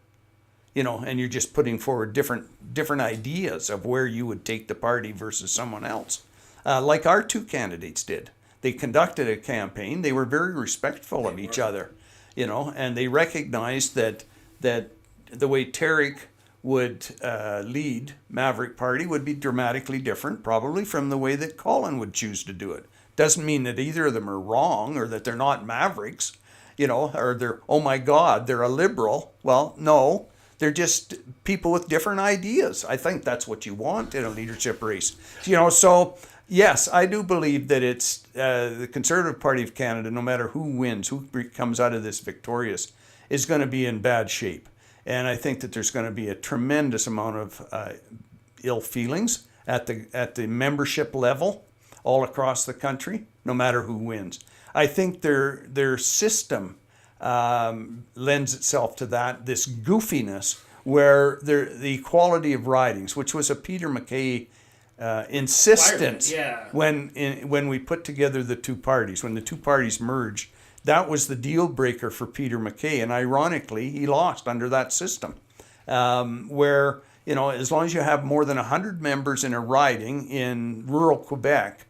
and you're just putting forward different ideas of where you would take the party versus someone else. Like our two candidates did. They conducted a campaign. They were very respectful of each other, and they recognized that the way Tarek would lead Maverick Party would be dramatically different, probably, from the way that Colin would choose to do it. Doesn't mean that either of them are wrong or that they're not Mavericks, or they're, oh my God, they're a liberal. Well, no, they're just people with different ideas. I think that's what you want in a leadership race. So yes, I do believe that it's the Conservative Party of Canada, no matter who wins, who comes out of this victorious, is going to be in bad shape. And I think that there's going to be a tremendous amount of ill feelings at the membership level all across the country, no matter who wins. I think their system lends itself to that, this goofiness, where the equality of ridings, which was a Peter MacKay insistence when we put together the two parties, when the two parties merged, that was the deal breaker for Peter MacKay. And ironically, he lost under that system, where, as long as you have more than 100 members in a riding in rural Quebec,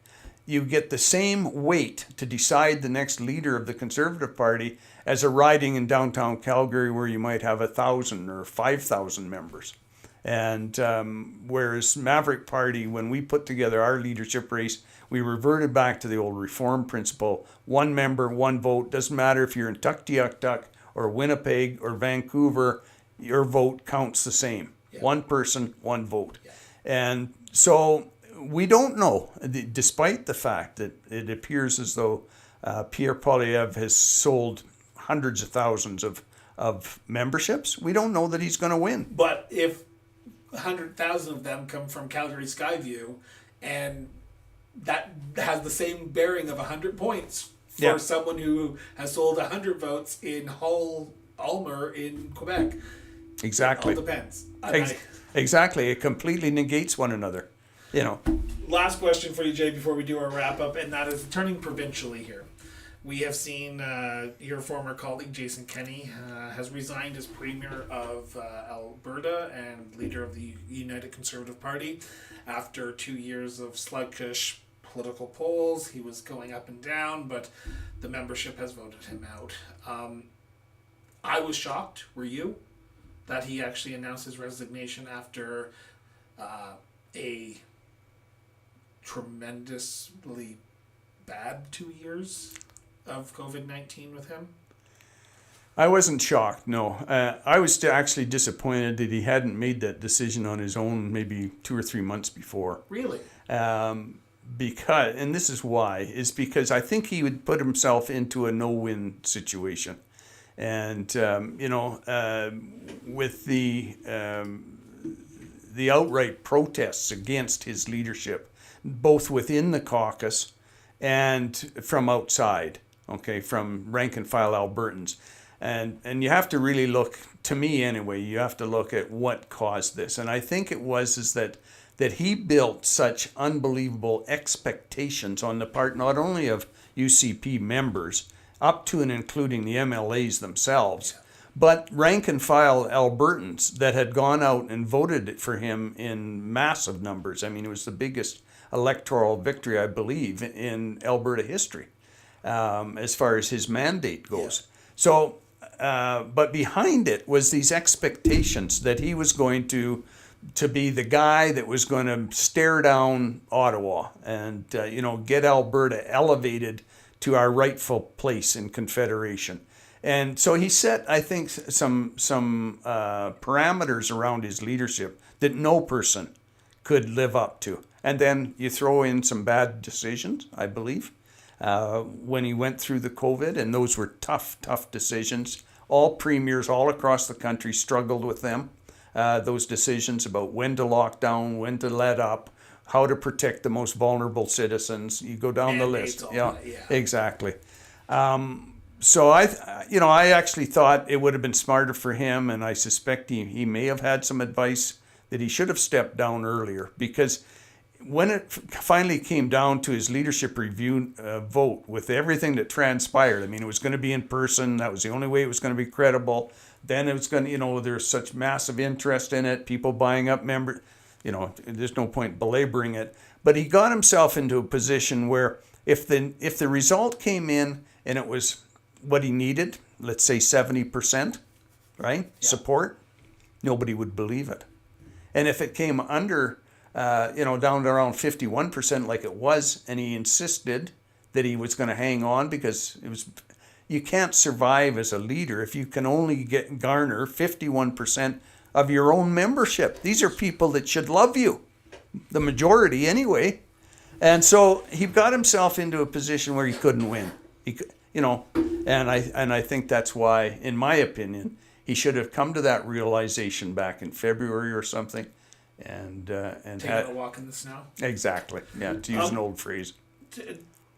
you get the same weight to decide the next leader of the Conservative Party as a riding in downtown Calgary where you might have 1,000 or 5,000 members. And whereas Maverick Party, when we put together our leadership race, we reverted back to the old reform principle. One member, one vote. Doesn't matter if you're in Tuktoyaktuk or Winnipeg or Vancouver, your vote counts the same. Yeah. One person, one vote. Yeah. And so we don't know, despite the fact that it appears as though Pierre Poilievre has sold hundreds of thousands of memberships. We don't know that he's going to win. But if 100,000 of them come from Calgary Skyview, and that has the same bearing of 100 points for someone who has sold 100 votes in Hull, Ulmer in Quebec. Exactly. It all depends. Exactly. It completely negates one another. Last question for you, Jay, before we do our wrap up, and that is turning provincially here. We have seen your former colleague, Jason Kenney, has resigned as Premier of Alberta and leader of the United Conservative Party after 2 years of sluggish political polls. He was going up and down, but the membership has voted him out. I was shocked, were you, that he actually announced his resignation after a tremendously bad 2 years of COVID-19 with him? I wasn't shocked, no. I was actually disappointed that he hadn't made that decision on his own maybe 2 or 3 months before. Really? Because, and this is why, is because I think he would put himself into a no-win situation. And, with the outright protests against his leadership, both within the caucus and from outside, okay, from rank and file Albertans. And you have to really look, to me anyway, you have to look at what caused this. And I think it was is that he built such unbelievable expectations on the part not only of UCP members, up to and including the MLAs themselves, but rank and file Albertans that had gone out and voted for him in massive numbers. I mean, it was the biggest electoral victory, I believe, in Alberta history, as far as his mandate goes. Yeah. So, but behind it was these expectations that he was going to be the guy that was going to stare down Ottawa and, get Alberta elevated to our rightful place in Confederation. And so he set, I think, some parameters around his leadership that no person could live up to. And then you throw in some bad decisions, I believe, when he went through the COVID, and those were tough decisions. All premiers all across the country struggled with them, those decisions about when to lock down, when to let up, how to protect the most vulnerable citizens. You go down the list. Yeah, exactly. So I actually thought it would have been smarter for him, and I suspect he may have had some advice that he should have stepped down earlier, because when it finally came down to his leadership review vote, with everything that transpired, I mean, it was going to be in person. That was the only way it was going to be credible. Then it was going to, there's such massive interest in it, people buying up members. There's no point belaboring it. But he got himself into a position where if the result came in and it was what he needed, let's say 70%, right, support, nobody would believe it. And if it came under, down to around 51% like it was, and he insisted that he was going to hang on, because you can't survive as a leader if you can only garner 51% of your own membership. These are people that should love you, the majority anyway. And so he got himself into a position where he couldn't win. And I think that's why, in my opinion, he should have come to that realization back in February or something, and taking a walk in the snow. Exactly. Yeah, to use an old phrase.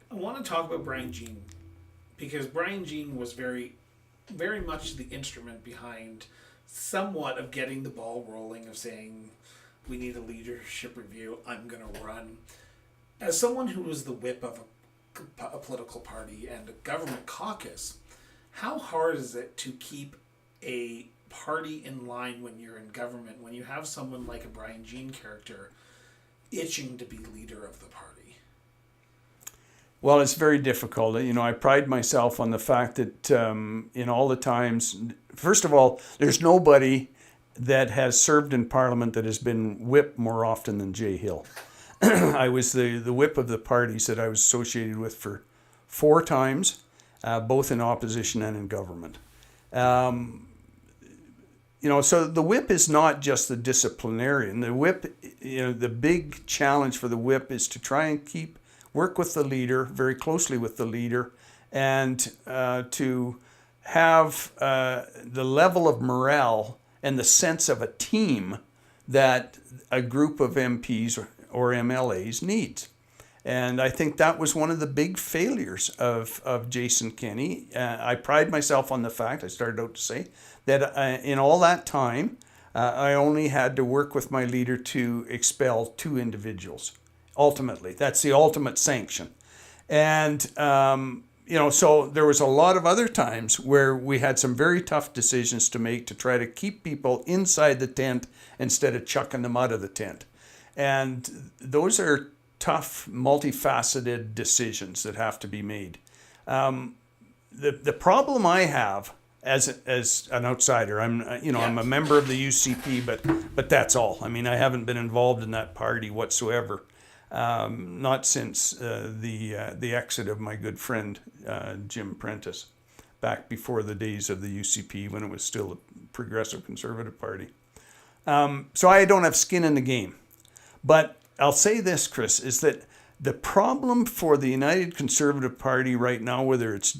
I want to talk about Brian Jean, because Brian Jean was very, very much the instrument behind somewhat of getting the ball rolling, of saying, we need a leadership review, I'm going to run. As someone who was the whip of a political party and a government caucus, how hard is it to keep a party in line when you're in government, when you have someone like a Brian Jean character itching to be leader of the party? Well, it's very difficult. I pride myself on the fact that in all the times, first of all, there's nobody that has served in Parliament that has been whipped more often than Jay Hill. I was the whip of the parties that I was associated with for 4 times, both in opposition and in government. So the whip is not just the disciplinarian. The whip, the big challenge for the whip is to try and work with the leader, very closely with the leader, and to have the level of morale and the sense of a team that a group of MPs or MLAs needs. And I think that was one of the big failures of Jason Kenney. I pride myself on the fact, I started out to say, that in all that time, I only had to work with my leader to expel 2 individuals. Ultimately, that's the ultimate sanction. And, so there was a lot of other times where we had some very tough decisions to make to try to keep people inside the tent instead of chucking them out of the tent. And those are tough, multifaceted decisions that have to be made. The problem I have as an outsider, I'm a member of the UCP, but that's all. I mean, I haven't been involved in that party whatsoever, not since the exit of my good friend Jim Prentice, back before the days of the UCP when it was still a progressive conservative party. So I don't have skin in the game. But I'll say this, Chris, is that the problem for the United Conservative Party right now, whether it's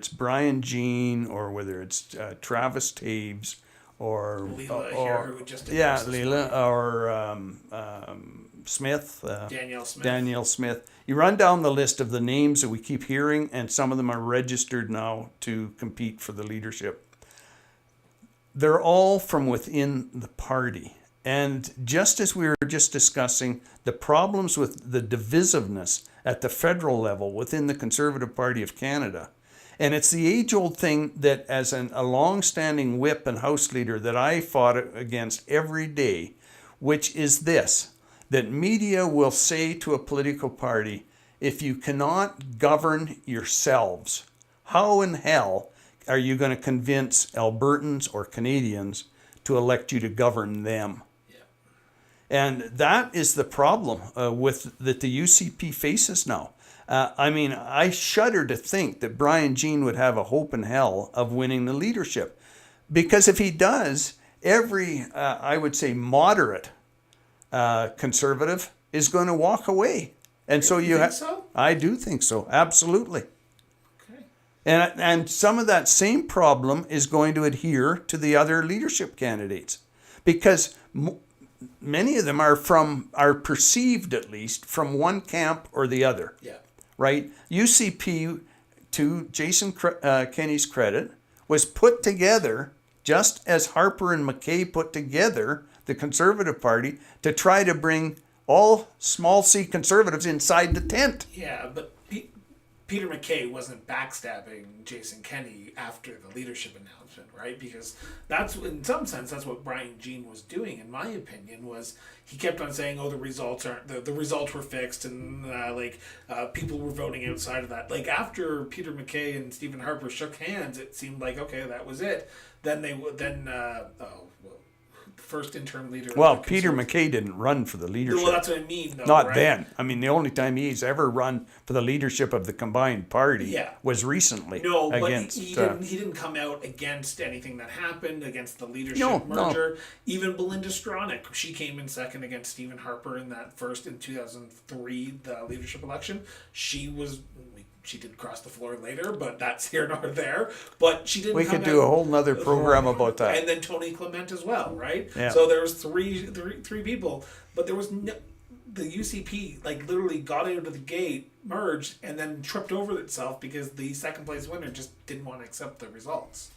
Brian Jean or whether it's Travis Taves or Leela here, who just yeah, announced this Leela, morning. or Smith, Danielle Smith. Danielle Smith. You run down the list of the names that we keep hearing, and some of them are registered now to compete for the leadership. They're all from within the party. And just as we were just discussing the problems with the divisiveness at the federal level within the Conservative Party of Canada, and it's the age-old thing that as a long-standing whip and House leader that I fought against every day, which is this, that media will say to a political party, if you cannot govern yourselves, how in hell are you going to convince Albertans or Canadians to elect you to govern them? Yeah. And that is the problem that the UCP faces now. I mean, I shudder to think that Brian Jean would have a hope in hell of winning the leadership. Because if he does, every, I would say, moderate conservative is going to walk away. And so you think so? I do think so, absolutely. Okay. And some of that same problem is going to adhere to the other leadership candidates. Because many of them are perceived at least, from one camp or the other. Yeah. Right? UCP, to Jason Kenney's credit, was put together just as Harper and McKay put together the Conservative Party to try to bring all small C Conservatives inside the tent. Yeah, but Peter McKay wasn't backstabbing Jason Kenney after the leadership announcement, right? Because that's, in some sense, that's what Brian Jean was doing, in my opinion, was he kept on saying, oh, the results aren't, the results were fixed, and people were voting outside of that. Like, after Peter McKay and Stephen Harper shook hands, it seemed like, okay, that was it. Then first interim leader. Well, Peter McKay didn't run for the leadership. Well, that's what I mean, though. Not right? then. I mean, the only time he's ever run for the leadership of the combined party was recently. No, against, but he didn't come out against anything that happened, against the leadership merger. No. Even Belinda Stronach, she came in second against Stephen Harper in that first, in 2003, the leadership election. She did cross the floor later, but that's here nor there. But she didn't. We could do a whole nother program about that. And then Tony Clement as well, right? Yeah. So there was three people, but there was no. The UCP literally got out of the gate, merged, and then tripped over itself because the second place winner just didn't want to accept the results.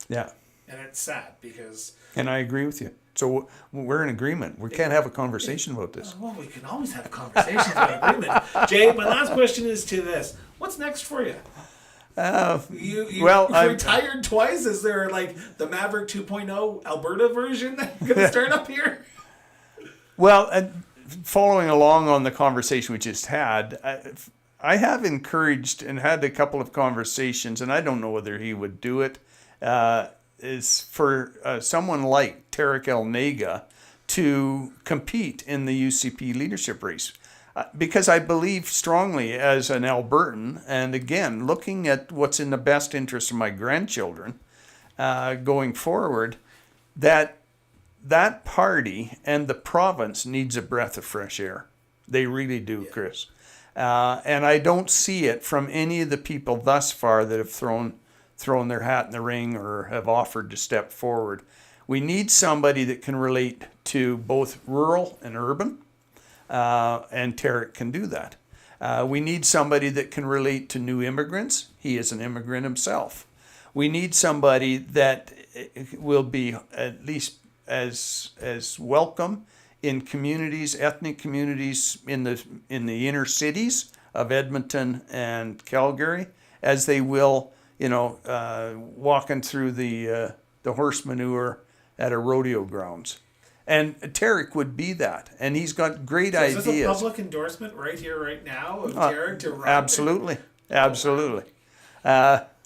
Yeah. And it's sad because. And I agree with you. So we're in agreement. We can't have a conversation about this. Well, we can always have conversations about agreement. Jay, my last question is to this. What's next for you? You retired twice. Is there the Maverick 2.0 Alberta version that you're going to start up here? Well, following along on the conversation we just had, I have encouraged and had a couple of conversations, and I don't know whether he would do it, is for someone like Tarek El Nega to compete in the UCP leadership race. Because I believe strongly as an Albertan, and again, looking at what's in the best interest of my grandchildren going forward, that party and the province needs a breath of fresh air. They really do, Chris. And I don't see it from any of the people thus far that have thrown their hat in the ring or have offered to step forward. We need somebody that can relate to both rural and urban. And Tarek can do that. We need somebody that can relate to new immigrants. He is an immigrant himself. We need somebody that will be at least as welcome in communities, ethnic communities in the inner cities of Edmonton and Calgary, as they will, walking through the horse manure at a rodeo grounds. And Tarek would be that, and he's got great ideas. Is this a public endorsement right here, right now, of Tarek to run? Absolutely.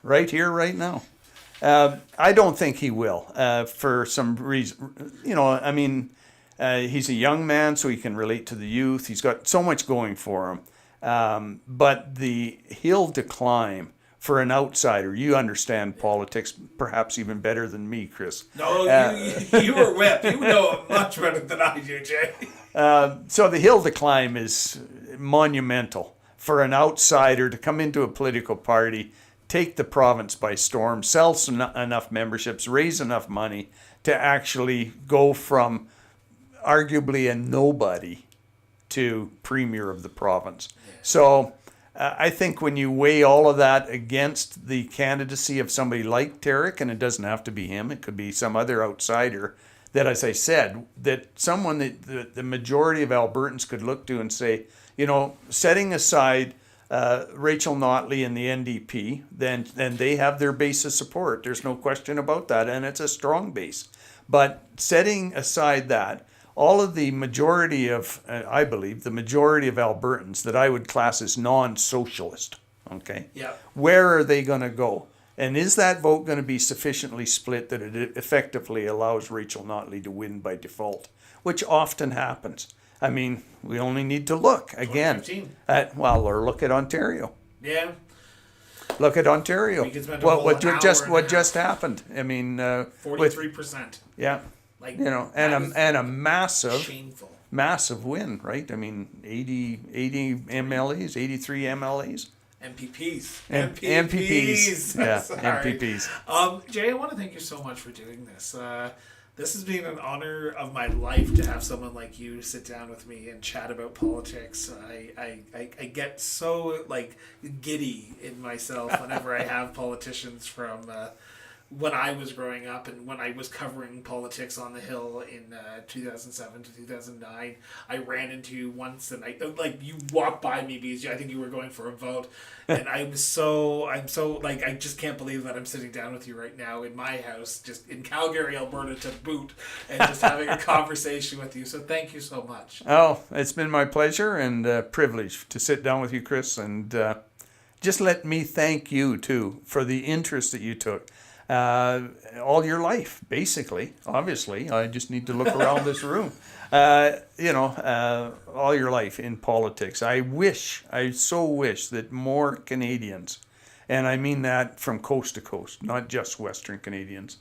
Right here, right now. I don't think he will, for some reason. He's a young man, so he can relate to the youth. He's got so much going for him. But the hill to climb for an outsider, you understand politics perhaps even better than me, Chris. No, you were whip. You know it much better than I do, Jay. So the hill to climb is monumental for an outsider to come into a political party, take the province by storm, sell enough memberships, raise enough money to actually go from arguably a nobody to premier of the province. So I think when you weigh all of that against the candidacy of somebody like Tarek, and it doesn't have to be him, it could be some other outsider, that, as I said, that someone that the majority of Albertans could look to and say, you know, setting aside Rachel Notley and the NDP, then they have their base of support. There's no question about that, and it's a strong base. But setting aside that, all of the majority of, I believe, the majority of Albertans that I would class as non-socialist, okay? Yeah. Where are they going to go? And is that vote going to be sufficiently split that it effectively allows Rachel Notley to win by default, which often happens? I mean, we only need to look again or look at Ontario. Yeah. Look at Ontario. What just happened? I mean, 43%. Yeah. Like, you know, and a massive, shameful, massive win, right? I mean, 80 MLAs, 83 MLAs. MPPs. Yeah, Sorry. MPPs. Jay, I want to thank you so much for doing this. This has been an honor of my life to have someone like you sit down with me and chat about politics. I get so giddy in myself whenever I have politicians from when I was growing up and when I was covering politics on the Hill in 2007 to 2009. I ran into you once and you walked by me because I think you were going for a vote. And I just can't believe that I'm sitting down with you right now in my house, just in Calgary, Alberta to boot, and just having a conversation with you. So thank you so much. Oh, it's been my pleasure and privilege to sit down with you, Chris. And just let me thank you, too, for the interest that you took. All your life, basically. Obviously, I just need to look around this room. All your life in politics. I so wish that more Canadians, and I mean that from coast to coast, not just Western Canadians,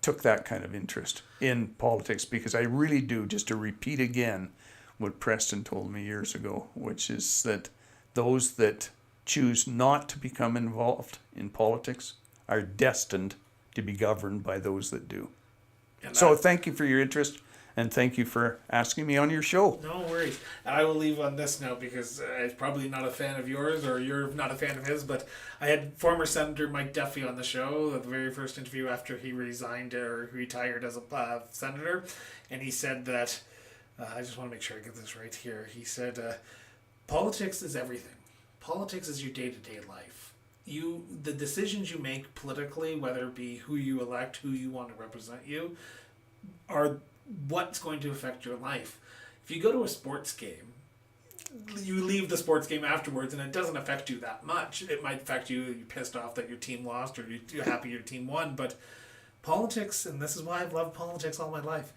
took that kind of interest in politics, because I really do, just to repeat again what Preston told me years ago, which is that those that choose not to become involved in politics are destined to be governed by those that do. So thank you for your interest, and thank you for asking me on your show. No worries. And I will leave on this note, because I'm probably not a fan of yours, or you're not a fan of his, but I had former Senator Mike Duffy on the show, the very first interview after he resigned or retired as a senator, and he said that, I just want to make sure I get this right here, he said, politics is everything. Politics is your day-to-day life. The decisions you make politically, whether it be who you elect, who you want to represent you, are what's going to affect your life. If you go to a sports game, you leave the sports game afterwards and it doesn't affect you that much. It might affect you, you're pissed off that your team lost, or you're happy your team won, but politics, and this is why I've loved politics all my life,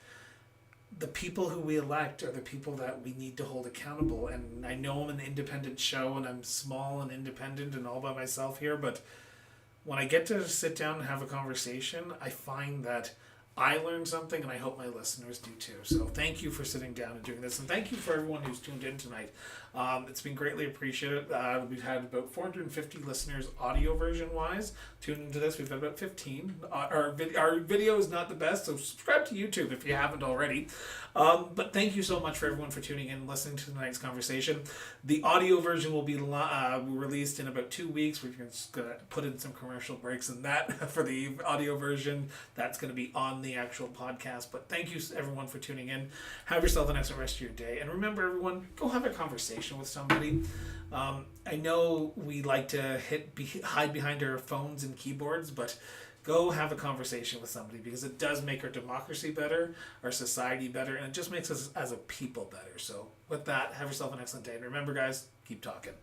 the people who we elect are the people that we need to hold accountable. And I know I'm an independent show and I'm small and independent and all by myself here, but when I get to sit down and have a conversation, I find that I learned something, and I hope my listeners do too. So thank you for sitting down and doing this, and thank you for everyone who's tuned in tonight. It's been greatly appreciated. We've had about 450 listeners audio version wise tuned into this. We've had about 15. Our video is not the best, so subscribe to YouTube if you haven't already. But thank you so much for everyone for tuning in and listening to tonight's conversation. The audio version will be released in about 2 weeks. We're just going to put in some commercial breaks in that for the audio version. That's going to be on the actual podcast. But thank you everyone for tuning in. Have yourself an excellent rest of your day. And remember, everyone, go have a conversation with somebody. I know we like to hide behind our phones and keyboards, but go have a conversation with somebody, because it does make our democracy better, our society better, and it just makes us as a people better. So with that, have yourself an excellent day. And remember, guys, keep talking.